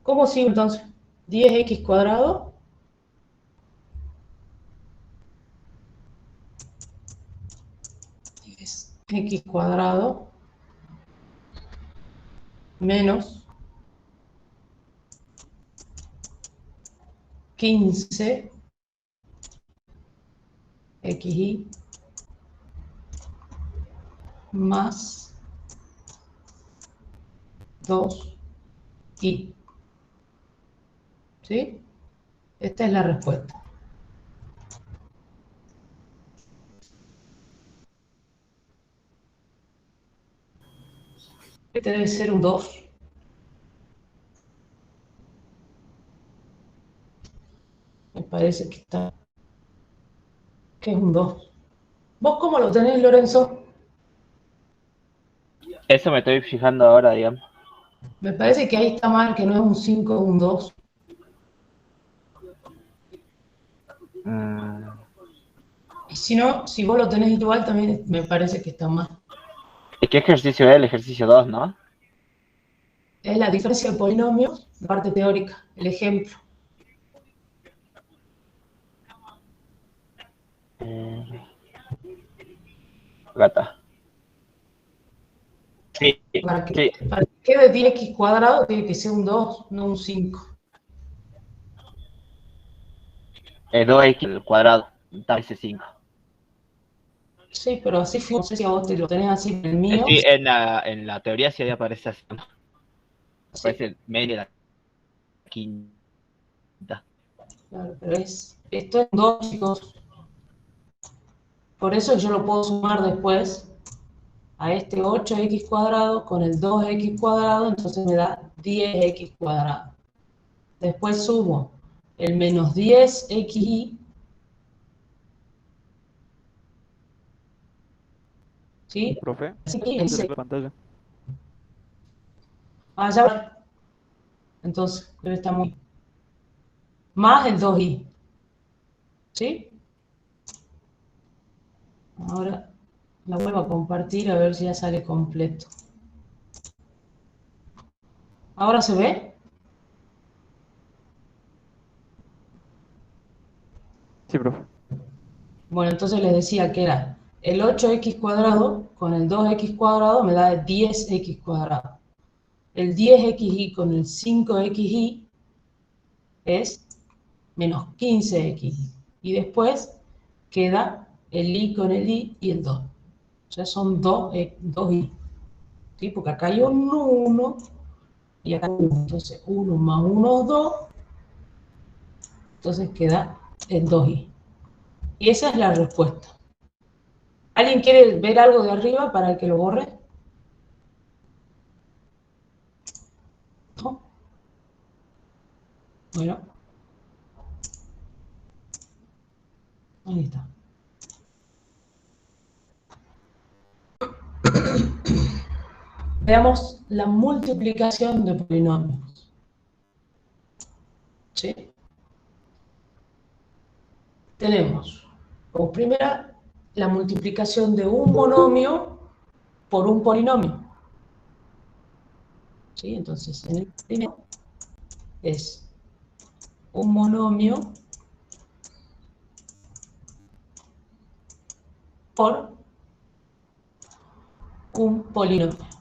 [SPEAKER 1] ¿Cómo sigo entonces? 10x cuadrado es x cuadrado menos 15 xy más 2y. ¿Sí? Esta es la respuesta. Este debe ser un 2. Me parece que es un 2. ¿Vos cómo lo tenés, Lorenzo?
[SPEAKER 7] Eso me estoy fijando ahora, digamos.
[SPEAKER 1] Me parece que ahí está mal, que no es un 5 o un 2. Y si no, si vos lo tenés igual, también me parece que está mal.
[SPEAKER 7] ¿Y qué ejercicio es el ejercicio 2, no?
[SPEAKER 1] Es la diferencia de polinomios, la parte teórica, el ejemplo.
[SPEAKER 7] Gata. Sí,
[SPEAKER 1] Para
[SPEAKER 7] sí.
[SPEAKER 1] que quede 10x cuadrado tiene que ser un 2, no un 5.
[SPEAKER 7] 2x al cuadrado, tal vez 5.
[SPEAKER 1] Sí, pero así fue. No sé si a vos te lo tenés así en el mío.
[SPEAKER 7] Sí, en la teoría sí aparece así, ¿no?
[SPEAKER 1] Sí,
[SPEAKER 7] Aparece media la quinta.
[SPEAKER 1] claro, pero esto es 2, chicos. Por eso yo lo puedo sumar después a este 8x cuadrado con el 2x cuadrado, entonces me da 10x cuadrado. Después sumo el menos 10xy, ¿sí?
[SPEAKER 8] Profe,
[SPEAKER 1] Así que
[SPEAKER 8] de la pantalla.
[SPEAKER 1] ya va. Entonces, debe estar muy... Más el 2y, ¿sí? Ahora la vuelvo a compartir a ver si ya sale completo. ¿Ahora se ve?
[SPEAKER 8] Sí, profe.
[SPEAKER 1] Bueno, entonces les decía que era el 8x cuadrado con el 2x cuadrado me da 10x cuadrado. El 10xy con el 5xy es menos 15xy. Y después queda el y con el y el 2. O sea, son 2y. ¿Sí? Porque acá hay un 1 y acá un 1. Entonces, 1 más 1 es 2. Entonces queda el 2y. Y esa es la respuesta. ¿Alguien quiere ver algo de arriba para que lo borre? ¿No? Bueno, ahí está. Veamos la multiplicación de polinomios. ¿Sí? Tenemos como primera la multiplicación de un monomio por un polinomio. ¿Sí? Entonces, en el primero es un monomio por un polinomio.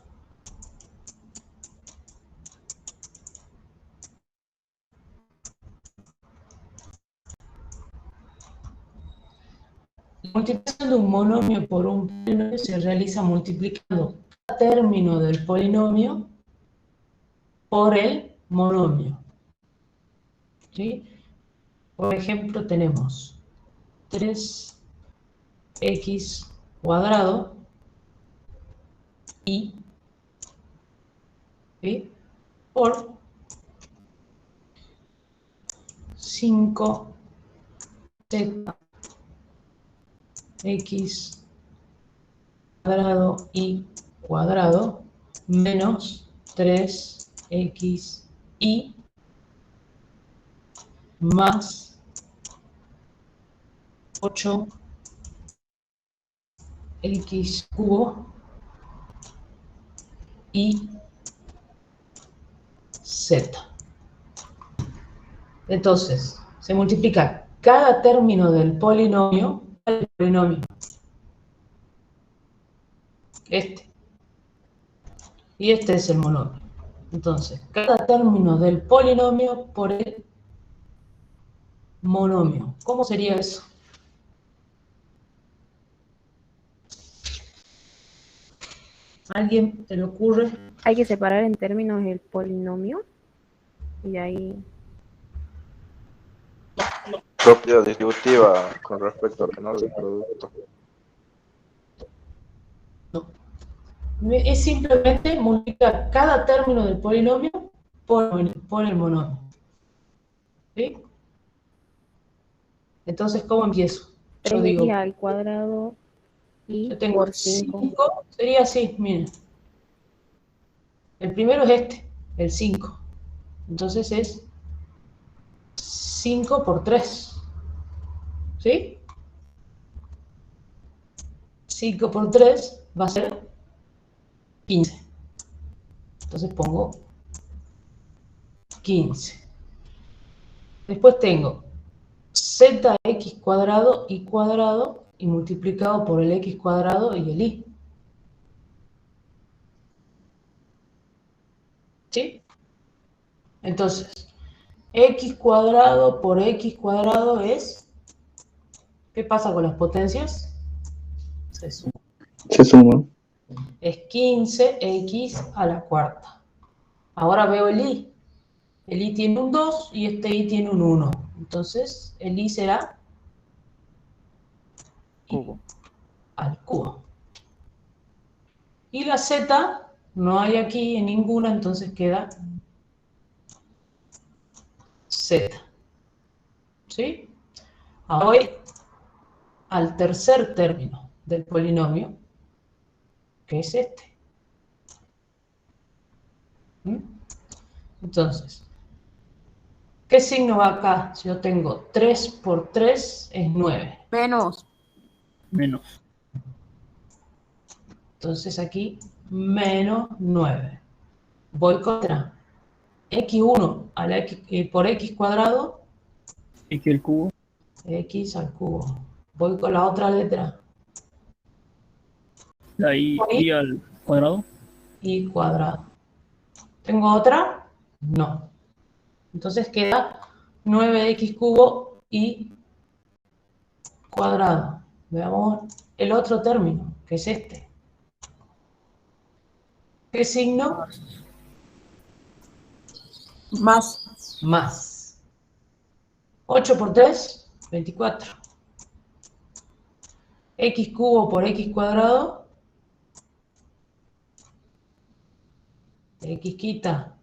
[SPEAKER 1] La multiplicación de un monomio por un polinomio se realiza multiplicando cada término del polinomio por el monomio. ¿Sí? Por ejemplo, tenemos 3x cuadrado y ¿sí? Por 5z x cuadrado y cuadrado menos 3x y más 8x cubo y z. Entonces, se multiplica cada término del polinomio por el polinomio. Este. Y este es el monomio. Entonces, cada término del polinomio por el monomio. ¿Cómo sería eso? ¿Alguien se le ocurre?
[SPEAKER 6] Hay que separar en términos el polinomio y ahí
[SPEAKER 5] Propiedad distributiva con respecto al menor del producto.
[SPEAKER 1] No. Es simplemente multiplicar cada término del polinomio por el monomio. ¿Sí? Entonces, ¿cómo empiezo? Yo
[SPEAKER 6] 3x
[SPEAKER 1] digo,
[SPEAKER 6] al cuadrado y
[SPEAKER 1] yo tengo
[SPEAKER 6] por 5.
[SPEAKER 1] 5, sería así, miren. El primero es este, el 5. Entonces es 5 por 3. ¿Sí? 5 por 3 va a ser 15. Entonces pongo 15. Después tengo zx cuadrado y cuadrado y multiplicado por el x cuadrado y el y. ¿Sí? Entonces, x cuadrado por x cuadrado es... ¿Qué pasa con las potencias? Se suma.
[SPEAKER 8] Se suma.
[SPEAKER 1] Es 15x a la cuarta. Ahora veo el y. El y tiene un 2 y este y tiene un 1. Entonces, el y será
[SPEAKER 3] Cubo.
[SPEAKER 1] al cubo. Y la z no hay aquí en ninguna, entonces queda z. ¿Sí? Ahora voy al tercer término del polinomio, que es este. ¿Mm? Entonces, ¿qué signo va acá? Si yo tengo 3 por 3 es 9.
[SPEAKER 9] Menos.
[SPEAKER 3] Menos.
[SPEAKER 1] Entonces aquí, menos 9. Voy contra x1 a la por x cuadrado,
[SPEAKER 3] X al cubo.
[SPEAKER 1] x al cubo. Voy con la otra letra,
[SPEAKER 3] La y al cuadrado.
[SPEAKER 1] y cuadrado. ¿Tengo otra? No. Entonces queda 9x cubo y cuadrado. Veamos el otro término, que es este. ¿Qué signo?
[SPEAKER 9] Más.
[SPEAKER 1] Más. 8 por 3, 24. X cubo por x cuadrado. X quita.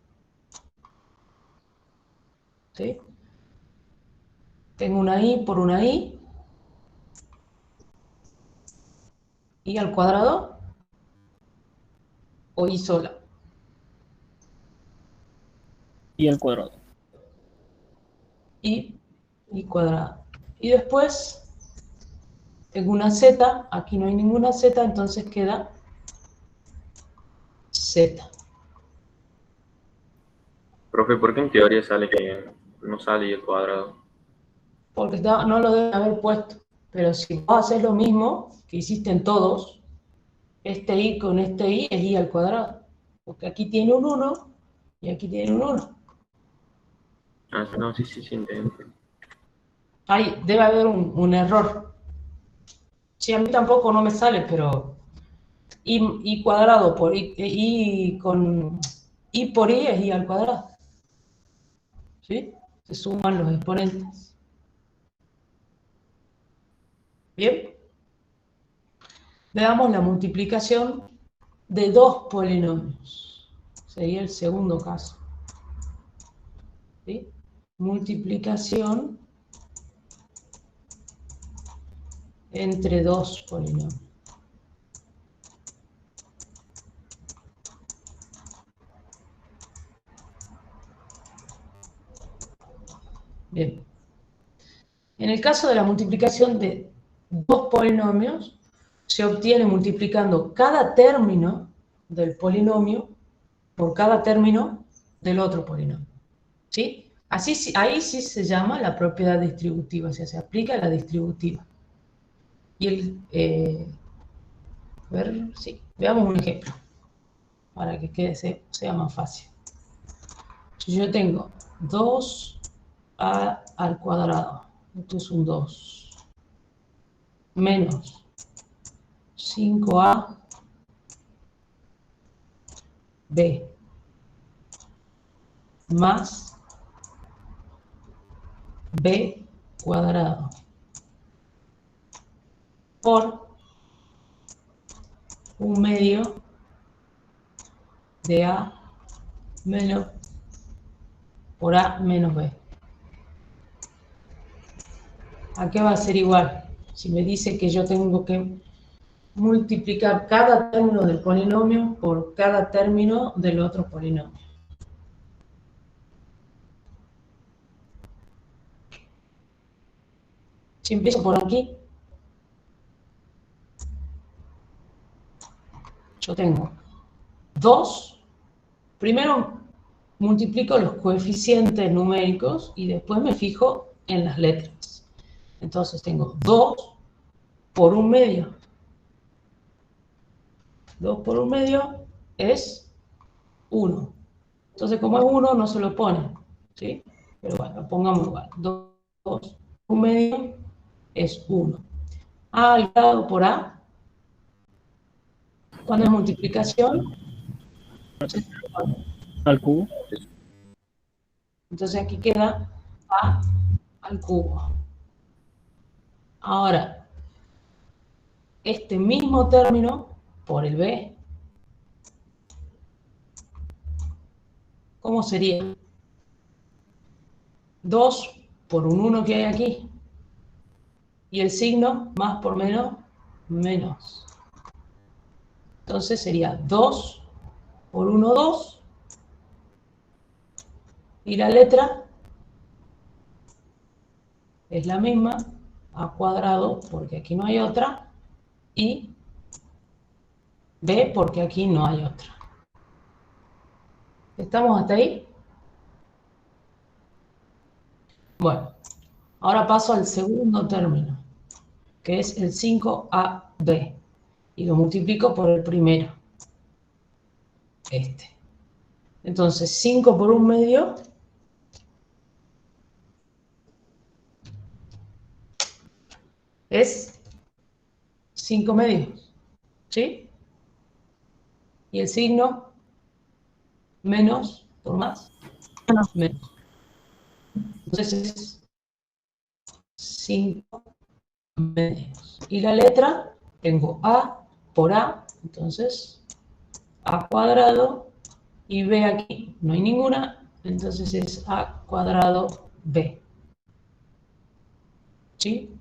[SPEAKER 1] ¿Sí? Tengo una y por una y. Y al cuadrado. O y sola.
[SPEAKER 3] Y al cuadrado.
[SPEAKER 1] Y cuadrado. Y después tengo una z, aquí no hay ninguna z, entonces queda z.
[SPEAKER 2] Profe, ¿por qué en teoría sale que no sale y el cuadrado?
[SPEAKER 1] Porque no lo deben haber puesto. Pero si vos haces lo mismo que hiciste en todos, este y con este y es y al cuadrado. Porque aquí tiene un 1 y aquí tiene un 1.
[SPEAKER 2] Ah, no, sí, entiendo.
[SPEAKER 1] Ahí debe haber un error. Sí, a mí tampoco no me sale, pero y cuadrado por y con y por y es y al cuadrado. ¿Sí? Se suman los exponentes. Bien. Veamos la multiplicación de dos polinomios. Sería el segundo caso. ¿Sí? Multiplicación entre dos polinomios. Bien. En el caso de la multiplicación de dos polinomios, se obtiene multiplicando cada término del polinomio por cada término del otro polinomio. ¿Sí? Así, ahí sí se llama la propiedad distributiva, o sea, se aplica la distributiva. Y sí, veamos un ejemplo, para que sea más fácil. Si yo tengo 2a al cuadrado, esto es un 2, menos 5a b más b cuadrado por 1 medio de A menos por A menos B. ¿A qué va a ser igual? Si me dice que yo tengo que multiplicar cada término del polinomio por cada término del otro polinomio. Si empiezo por aquí, yo tengo 2. Primero multiplico los coeficientes numéricos y después me fijo en las letras. Entonces tengo 2 por 1/2. 2 por 1/2 es 1. Entonces, como es 1, no se lo pone, ¿sí? Pero bueno, pongamos igual. 2 por 1/2 es 1. A al grado por A, cuando es multiplicación,
[SPEAKER 3] Al cubo.
[SPEAKER 1] entonces aquí queda A al cubo. Ahora, este mismo término por el B, ¿cómo sería? 2 por un 1 que hay aquí. Y el signo, más por menos, menos. Entonces sería 2 por 1, 2. Y la letra es la misma, A cuadrado, porque aquí no hay otra. Y B, porque aquí no hay otra. ¿Estamos hasta ahí? Bueno, ahora paso al segundo término, que es el 5AB. Y lo multiplico por el primero. Este. Entonces, 5 por 1/2 es 5/2. ¿Sí? Y el signo menos por más. Menos. Entonces es 5/2. Y la letra, tengo A por A, entonces A cuadrado, y B aquí no hay ninguna, entonces es A cuadrado B. ¿Sí?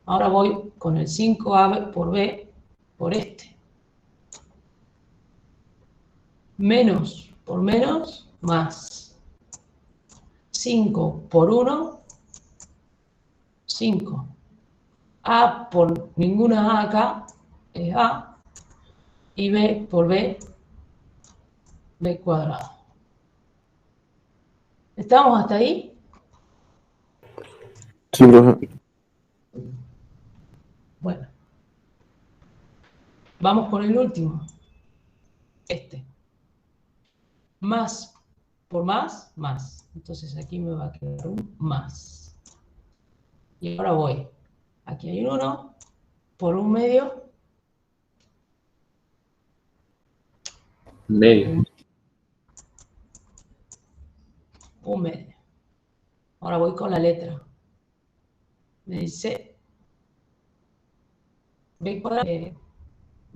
[SPEAKER 1] Ahora voy con el 5A por B por este. Menos por menos, más. 5 por 1, 5. A por ninguna A acá es A. Y B por B, B cuadrado. ¿Estamos hasta ahí?
[SPEAKER 5] Sí, profe.
[SPEAKER 1] Bueno. Vamos con el último. Este. Más por más, más. Entonces aquí me va a quedar un más. Y ahora voy. Aquí hay un 1 por 1/2.
[SPEAKER 2] Medio.
[SPEAKER 1] 1/2. Ahora voy con la letra. Me dice B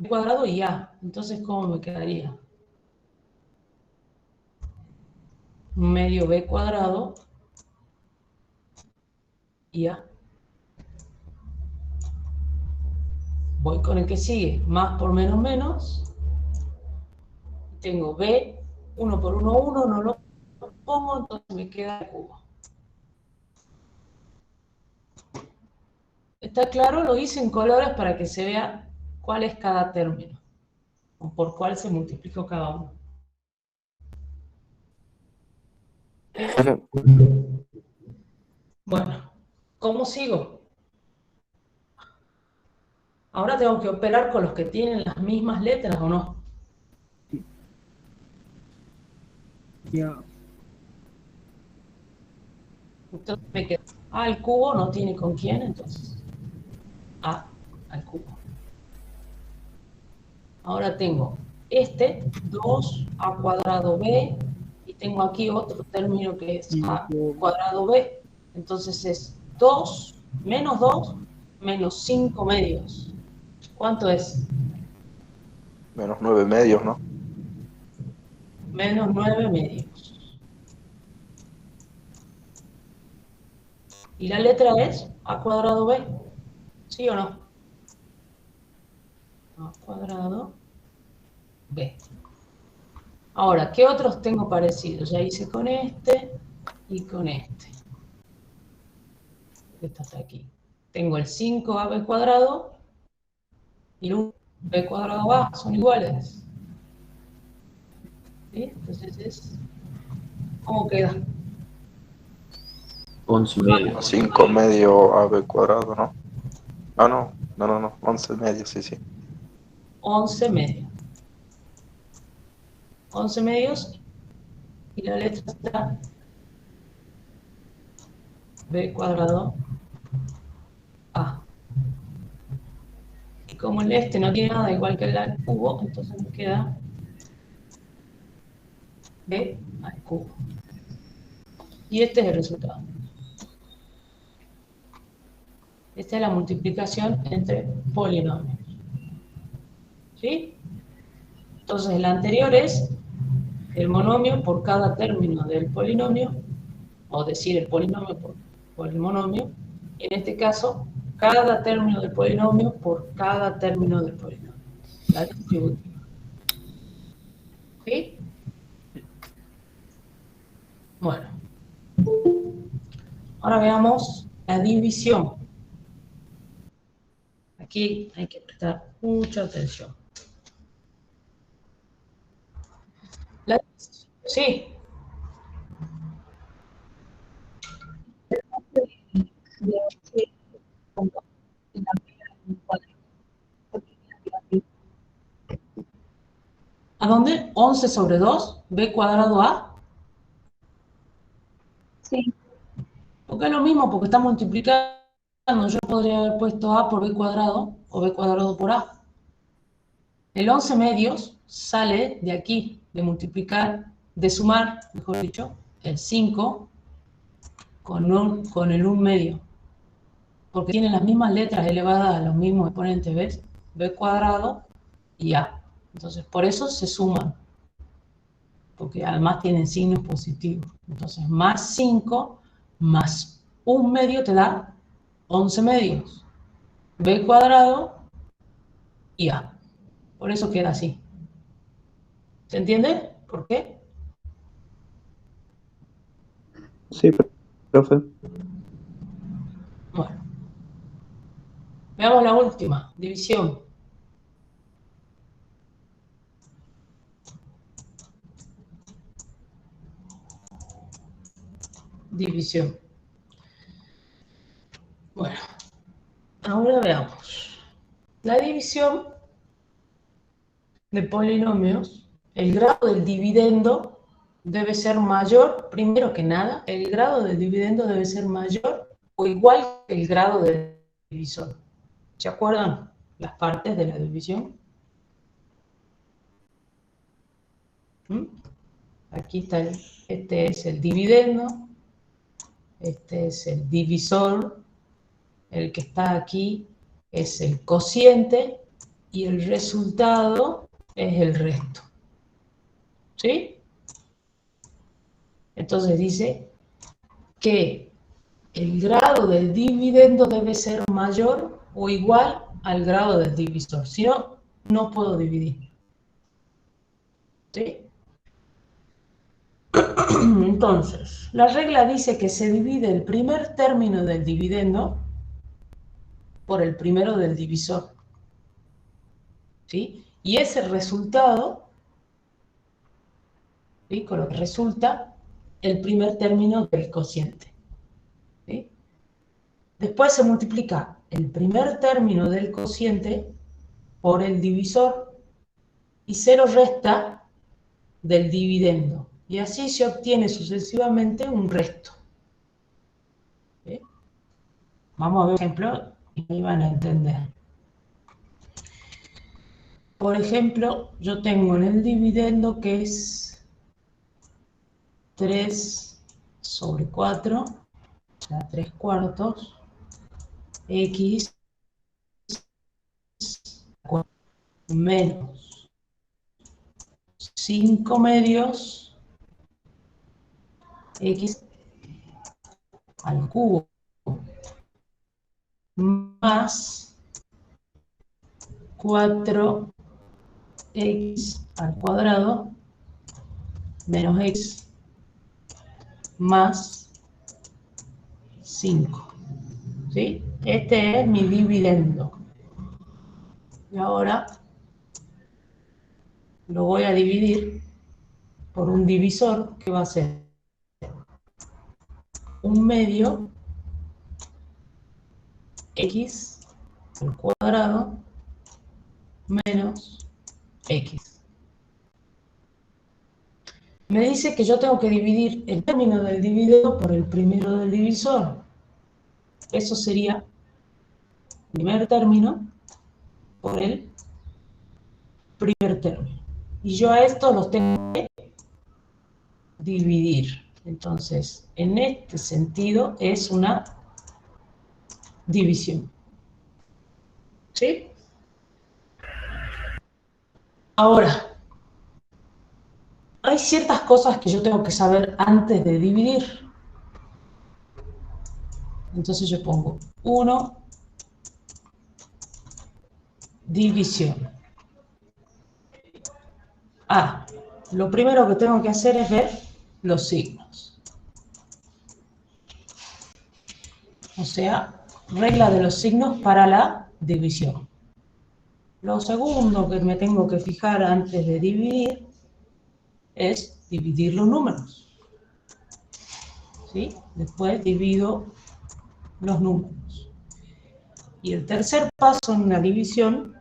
[SPEAKER 1] cuadrado y A. Entonces, ¿cómo me quedaría? Medio B cuadrado y A. Voy con el que sigue. Más por menos, menos. Tengo B, 1 por 1, 1. No lo pongo, entonces me queda el cubo. ¿Está claro? Lo hice en colores para que se vea cuál es cada término. O por cuál se multiplicó cada uno. Bueno, ¿cómo sigo? Ahora tengo que operar con los que tienen las mismas letras, ¿o no?
[SPEAKER 3] Ya.
[SPEAKER 1] Entonces me queda A al cubo, no tiene con quién, entonces A al cubo. Ahora tengo este 2A cuadrado B y tengo aquí otro término que es A cuadrado B. Entonces es 2 menos 5 medios. ¿Cuánto es?
[SPEAKER 5] Menos 9 medios, ¿no?
[SPEAKER 1] menos 9 medios. Y la letra es a cuadrado b, ¿sí o no? A cuadrado b. Ahora, ¿qué otros tengo parecidos? Ya hice con este y con este. Esto está aquí. Tengo el 5ab cuadrado y el 1b cuadrado a, son iguales. ¿Sí? Entonces ¿cómo queda?
[SPEAKER 2] 11 medio.
[SPEAKER 5] 5 medio AB cuadrado, ¿no? Ah, no. No. 11 medio, sí.
[SPEAKER 1] 11 medios. 11 medios y la letra está b cuadrado a. Y como el este no tiene nada igual que el cubo, entonces me queda b al cubo. Y este es el resultado. Esta es la multiplicación entre polinomios. ¿Sí? Entonces, el anterior es el monomio por cada término del polinomio, o decir el polinomio por el monomio, y en este caso, cada término del polinomio por cada término del polinomio. La distributiva. ¿Sí? Bueno. Ahora veamos la división. Aquí hay que prestar mucha atención. Sí. ¿A dónde? 11 sobre 2, b cuadrado a.
[SPEAKER 6] Sí.
[SPEAKER 1] Porque es lo mismo, porque está multiplicando. Yo podría haber puesto a por b cuadrado o b cuadrado por a. El 11 medios sale de aquí, de multiplicar, de sumar, mejor dicho, el 5 con el 1 medio. Porque tienen las mismas letras elevadas a los mismos exponentes, ¿ves? B cuadrado y A. Entonces, por eso se suman. Porque además tienen signos positivos. Entonces, más 5 más 1 medio te da 11 medios. B cuadrado y A. Por eso queda así. ¿Se entiende? ¿Por qué?
[SPEAKER 8] Sí, profe.
[SPEAKER 1] Bueno. Veamos la última, división. División. Bueno, ahora veamos. La división de polinomios, el grado del dividendo debe ser mayor, primero que nada, el grado del dividendo debe ser mayor o igual que el grado del divisor. ¿Se acuerdan las partes de la división? ¿Mm? Aquí está, este es el dividendo, este es el divisor, el que está aquí es el cociente y el resultado es el resto. ¿Sí? Entonces dice que el grado del dividendo debe ser mayor o igual al grado del divisor. Si no, no puedo dividir. ¿Sí? Entonces, la regla dice que se divide el primer término del dividendo por el primero del divisor. ¿Sí? Y ese resultado, ¿sí?, con lo que resulta el primer término del cociente. ¿Sí? Después se multiplica el primer término del cociente por el divisor y se lo resta del dividendo. Y así se obtiene sucesivamente un resto. ¿Sí? Vamos a ver un ejemplo y ahí van a entender. Por ejemplo, yo tengo en el dividendo que es 3 sobre 4, o sea, 3 cuartos, x menos 5 medios x al cubo más 4x al cuadrado menos x más 5. ¿Sí? Este es mi dividendo. Y ahora lo voy a dividir por un divisor que va a ser 1 medio x al cuadrado menos x. Me dice que yo tengo que dividir el término del dividendo por el primero del divisor. Eso sería el primer término por el primer término. Y yo a estos los tengo que dividir. Entonces, en este sentido es una división. ¿Sí? Ahora, hay ciertas cosas que yo tengo que saber antes de dividir. Entonces yo pongo 1, división. Lo primero que tengo que hacer es ver los signos. O sea, regla de los signos para la división. Lo segundo que me tengo que fijar antes de dividir es dividir los números. ¿Sí? Después divido los números. Y el tercer paso en la división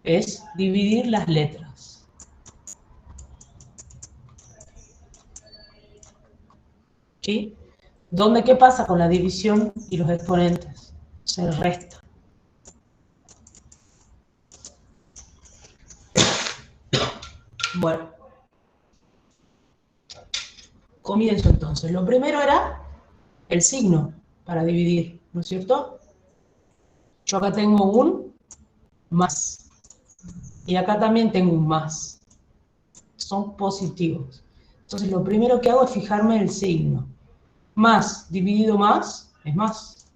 [SPEAKER 1] es dividir las letras. ¿Sí? ¿Dónde qué pasa con la división y los exponentes? Se resta. Bueno. Comienzo entonces. Lo primero era el signo para dividir, ¿no es cierto? Yo acá tengo un más. Y acá también tengo un más. Son positivos. Entonces lo primero que hago es fijarme en el signo. Más dividido más es más.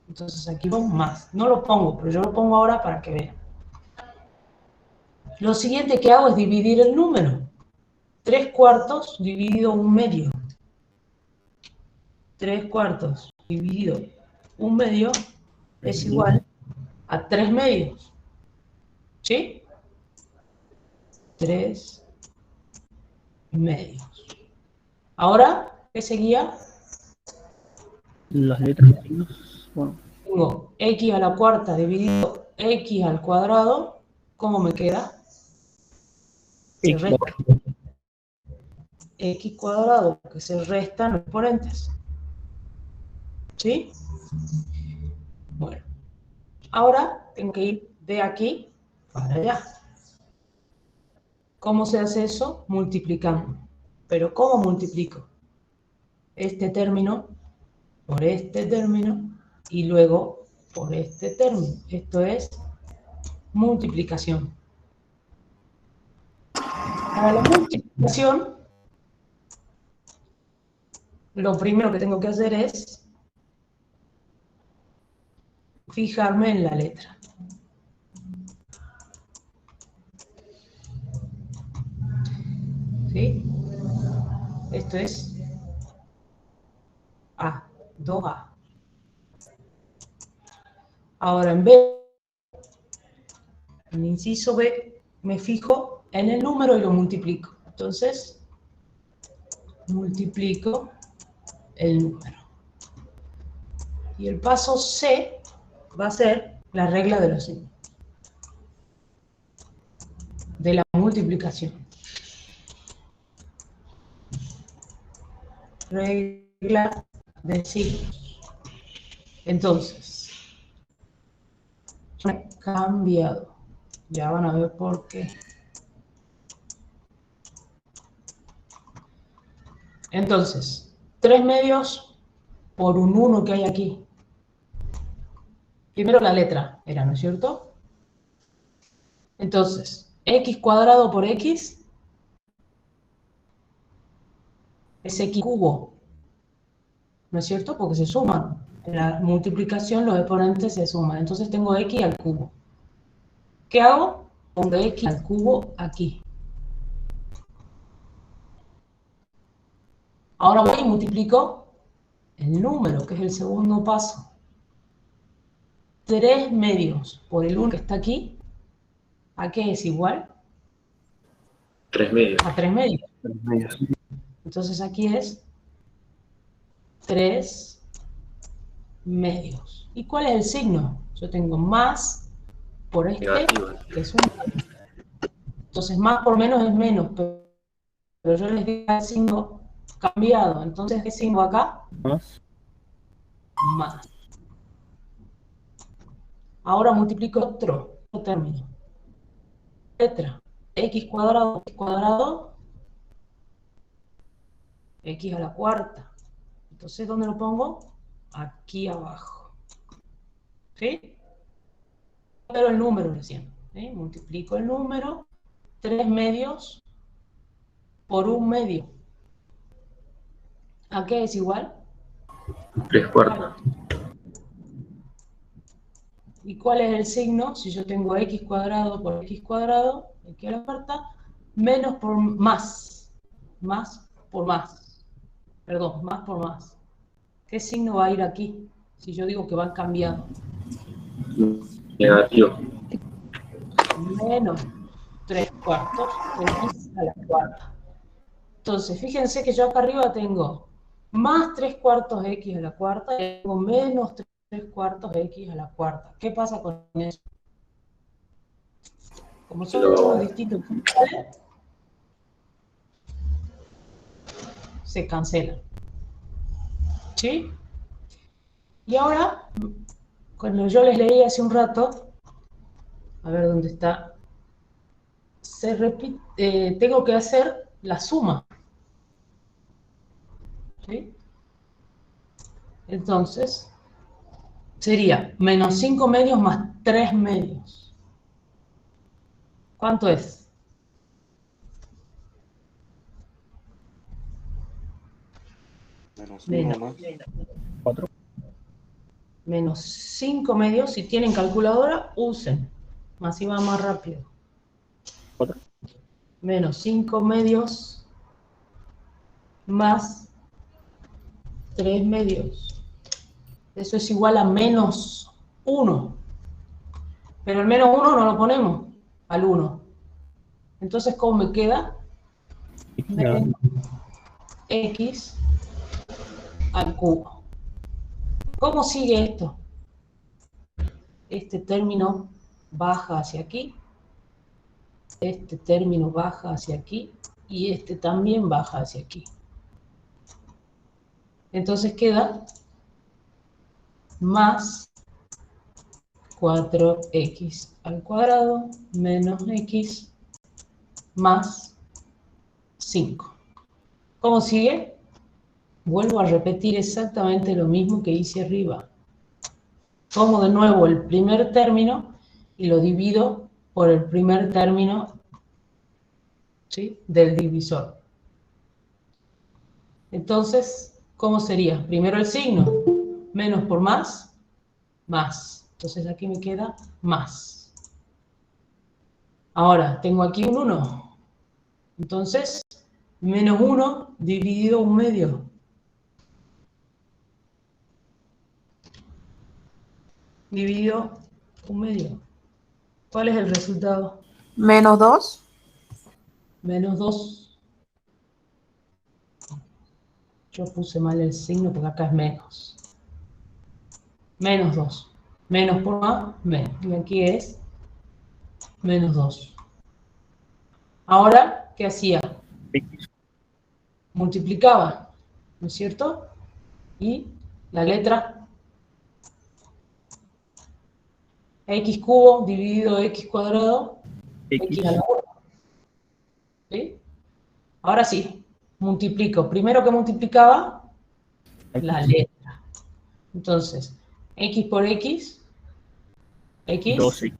[SPEAKER 1] Entonces aquí pongo más. No lo pongo, pero yo lo pongo ahora para que vean. Lo siguiente que hago es dividir el número. 3/4 dividido 1 medio. 3/4 dividido 1 medio es igual a 3 medios. ¿Sí? 3 medios. Ahora, ¿qué seguía?
[SPEAKER 3] Las letras y signos. Bueno,
[SPEAKER 1] Tengo x a la cuarta dividido x al cuadrado. ¿Cómo me queda? Se
[SPEAKER 3] X.
[SPEAKER 1] resta. X cuadrado, que se restan los exponentes. ¿Sí? Bueno. Ahora tengo que ir de aquí para allá. ¿Cómo se hace eso? Multiplicando. ¿Pero cómo multiplico? Este término por este término y luego por este término. Esto es multiplicación. Para la multiplicación, lo primero que tengo que hacer es fijarme en la letra. ¿Sí? Esto es A, 2A. Ahora en B, en inciso B, me fijo en el número y lo multiplico. Entonces, multiplico el número. Y el paso C va a ser la regla de los signos. De la multiplicación. Regla de signos. Entonces, he cambiado. Ya van a ver por qué. Entonces, 3 medios por un 1 que hay aquí. Primero la letra era, ¿no es cierto? Entonces, x cuadrado por x es x cubo, ¿no es cierto? Porque se suman. En la multiplicación los exponentes se suman. Entonces tengo x al cubo. ¿Qué hago? Pongo x al cubo aquí. Ahora voy y multiplico el número, que es el segundo paso. 3 medios por el 1 que está aquí. ¿A qué es igual?
[SPEAKER 2] 3 medios.
[SPEAKER 1] A 3 medios.
[SPEAKER 8] 3 medios.
[SPEAKER 1] Entonces aquí es 3 medios. ¿Y cuál es el signo? Yo tengo más por este,
[SPEAKER 2] Negativo.
[SPEAKER 1] que es 1. Entonces más por menos es menos, pero yo les digo el signo cambiado. Entonces, ¿qué signo acá?
[SPEAKER 3] Más.
[SPEAKER 1] Más. Ahora multiplico otro término. Letra. X cuadrado, x a la cuarta. Entonces, ¿dónde lo pongo? Aquí abajo. ¿Sí? Pero el número recién. ¿Sí? Multiplico el número. 3 medios por 1 medio. ¿A qué es igual?
[SPEAKER 2] 3 cuartos.
[SPEAKER 1] ¿Y cuál es el signo? Si yo tengo x cuadrado por x cuadrado, x a la cuarta, menos por más. Más por más. Perdón, más por más. ¿Qué signo va a ir aquí? Si yo digo que van cambiando.
[SPEAKER 2] Negativo.
[SPEAKER 1] Menos 3 cuartos x a la cuarta. Entonces, fíjense que yo acá arriba tengo más 3 cuartos x a la cuarta y tengo menos 3 cuartos x a la cuarta. ¿Qué pasa con eso? Como son números distintos, se cancelan. ¿Sí? Y ahora, cuando yo les leí hace un rato, a ver dónde está, se repite, tengo que hacer la suma. ¿Sí? Entonces, sería menos 5 medios más 3 medios. ¿Cuánto es? Menos
[SPEAKER 3] 4.
[SPEAKER 1] menos 5 medios. Si tienen calculadora, usen. Así va más rápido.
[SPEAKER 3] 4.
[SPEAKER 1] Menos 5 medios más 3 medios. Eso es igual a menos 1. Pero el menos 1 no lo ponemos al 1. Entonces, ¿cómo me queda? Menos x al cubo. ¿Cómo sigue esto? Este término baja hacia aquí. Este término baja hacia aquí. Y este también baja hacia aquí. Entonces queda más 4x al cuadrado menos x más 5. ¿Cómo sigue? Vuelvo a repetir exactamente lo mismo que hice arriba. Tomo de nuevo el primer término y lo divido por el primer término, ¿sí?, del divisor. Entonces, ¿cómo sería? Primero el signo, menos por más, más. Entonces aquí me queda más. Ahora, tengo aquí un 1. Entonces, menos 1 dividido 1 medio. Dividido 1 medio. ¿Cuál es el resultado?
[SPEAKER 9] Menos 2.
[SPEAKER 1] Menos 2. Yo puse mal el signo porque acá es menos. Menos 2. Menos por más, menos. Y aquí es menos 2. Ahora, ¿qué hacía? Multiplicaba, ¿no es cierto? Y la letra x cubo dividido x cuadrado, x a la 1. ¿Sí? Ahora sí, multiplico. Primero que multiplicaba, la letra. Entonces, x por x, x,
[SPEAKER 3] 12.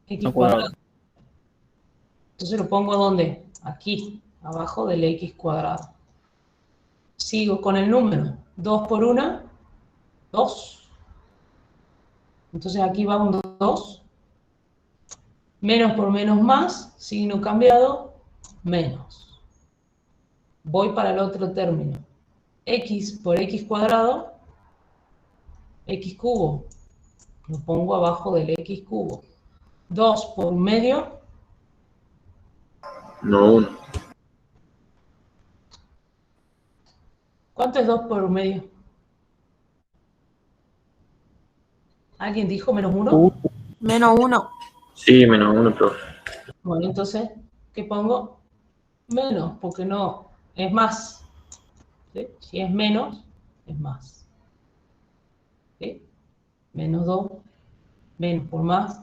[SPEAKER 1] x cuadrado. Entonces lo pongo ¿dónde? Aquí, abajo del x cuadrado. sigo con el número. 2 por 1, 2. Entonces aquí va un 2. Menos por menos más, signo cambiado, menos. Voy para el otro término. X por X cuadrado, X cubo. Lo pongo abajo del X cubo. 2 por medio.
[SPEAKER 2] No, 1.
[SPEAKER 1] ¿Cuánto es 2 por medio? ¿Alguien dijo menos 1?
[SPEAKER 9] Menos 1.
[SPEAKER 2] Sí, menos 1, profe.
[SPEAKER 1] Bueno, entonces, ¿qué pongo? Menos, porque no es más. ¿Sí? Si es menos, es más. ¿Sí? Menos 2, menos por más,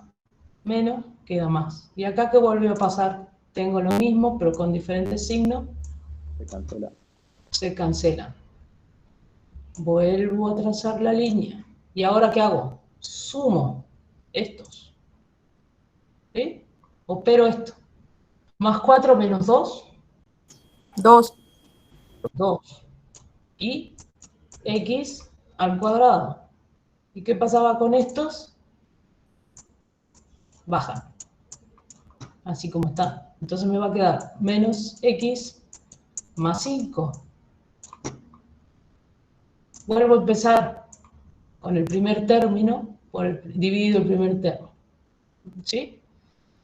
[SPEAKER 1] menos, queda más. ¿Y acá qué volvió a pasar? Tengo lo mismo, pero con diferentes signos.
[SPEAKER 8] Se cancela.
[SPEAKER 1] Se cancelan. Vuelvo a trazar la línea. ¿Y ahora qué hago? Sumo estos. ¿Sí? Opero esto. Más 4 menos 2,
[SPEAKER 9] 2.
[SPEAKER 1] 2. Y x al cuadrado. ¿Y qué pasaba con estos? Bajan. Así como está. Entonces me va a quedar menos x más 5. Vuelvo a empezar con el primer término, dividido el primer término. ¿Sí?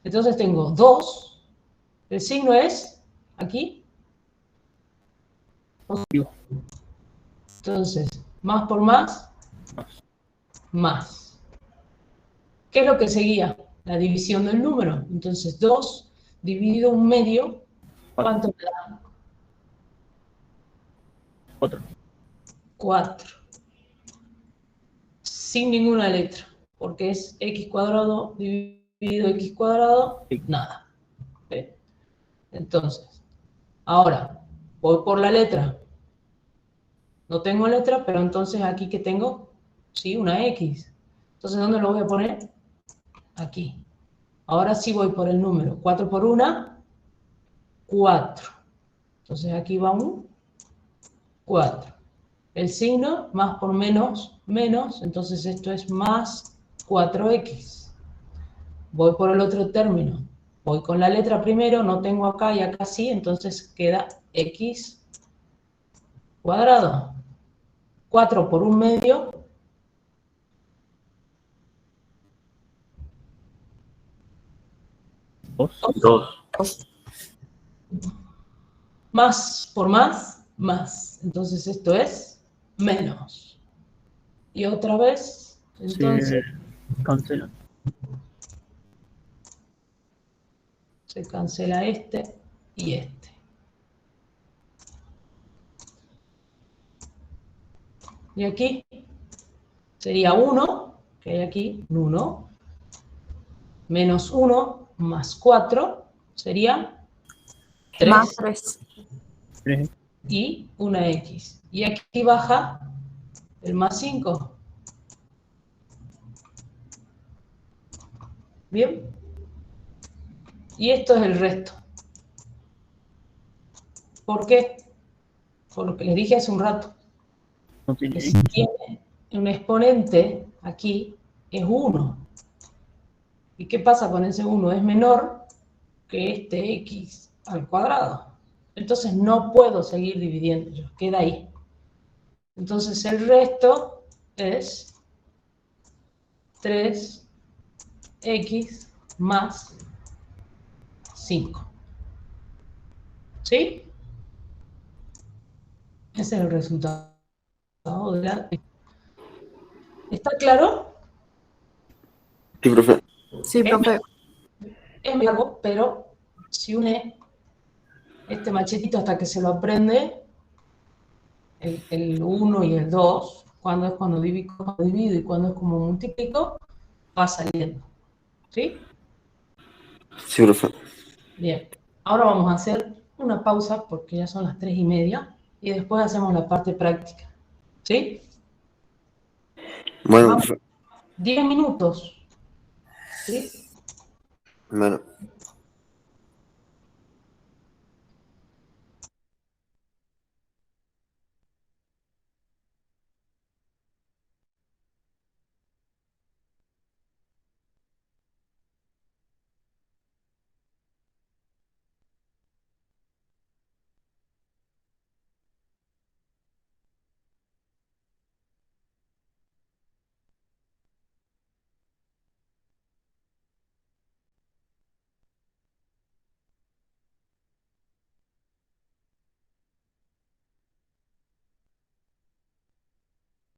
[SPEAKER 1] Entonces tengo 2. El signo es aquí. Entonces, más por más, más. ¿Qué es lo que seguía? La división del número. Entonces, 2 dividido un medio, ¿cuánto me da?
[SPEAKER 3] 4.
[SPEAKER 1] 4. Sin ninguna letra, porque es x cuadrado dividido x cuadrado, nada. ¿Sí? Entonces, ahora, voy por la letra. No tengo letra, pero entonces aquí que tengo, sí, una x. Entonces, ¿dónde lo voy a poner? Aquí. Ahora sí voy por el número. 4 por 1, 4. Entonces aquí va un 4. El signo, más por menos, menos. Entonces esto es más 4x. Voy por el otro término. Voy con la letra primero, no tengo acá y acá sí, entonces queda x cuadrado. 4 por un medio.
[SPEAKER 2] Dos.
[SPEAKER 1] Más por más, más. Entonces esto es menos. Y otra vez, entonces
[SPEAKER 3] Cancelan.
[SPEAKER 1] se cancela este y este. Y aquí sería 1, que hay aquí, 1, menos 1 más 4 sería 3.
[SPEAKER 9] Más 3.
[SPEAKER 3] 3.
[SPEAKER 1] Y una X. Y aquí baja el más 5. ¿Bien? Y esto es el resto. ¿Por qué? Por lo que les dije hace un rato.
[SPEAKER 3] No tiene
[SPEAKER 1] Que si
[SPEAKER 3] X.
[SPEAKER 1] tiene un exponente aquí, es 1. ¿Y qué pasa con ese 1? Es menor que este X al cuadrado. Entonces no puedo seguir dividiendo, queda ahí. Entonces el resto es 3x más 5. ¿Sí? Ese es el resultado de la... ¿Está claro?
[SPEAKER 5] Sí, profe.
[SPEAKER 9] Sí, profe.
[SPEAKER 1] Es largo, pero si une este machetito hasta que se lo aprende, el 1 y el 2, cuando es cuando divido y cuando es como multiplico, va saliendo. ¿Sí?
[SPEAKER 5] Sí, profe.
[SPEAKER 1] Bien. Ahora vamos a hacer una pausa porque ya son las 3:30 y después hacemos la parte práctica. ¿Sí?
[SPEAKER 5] Bueno,
[SPEAKER 1] Vamos.
[SPEAKER 5] profe.
[SPEAKER 1] 10 minutos. ¿Sí?
[SPEAKER 5] Bueno.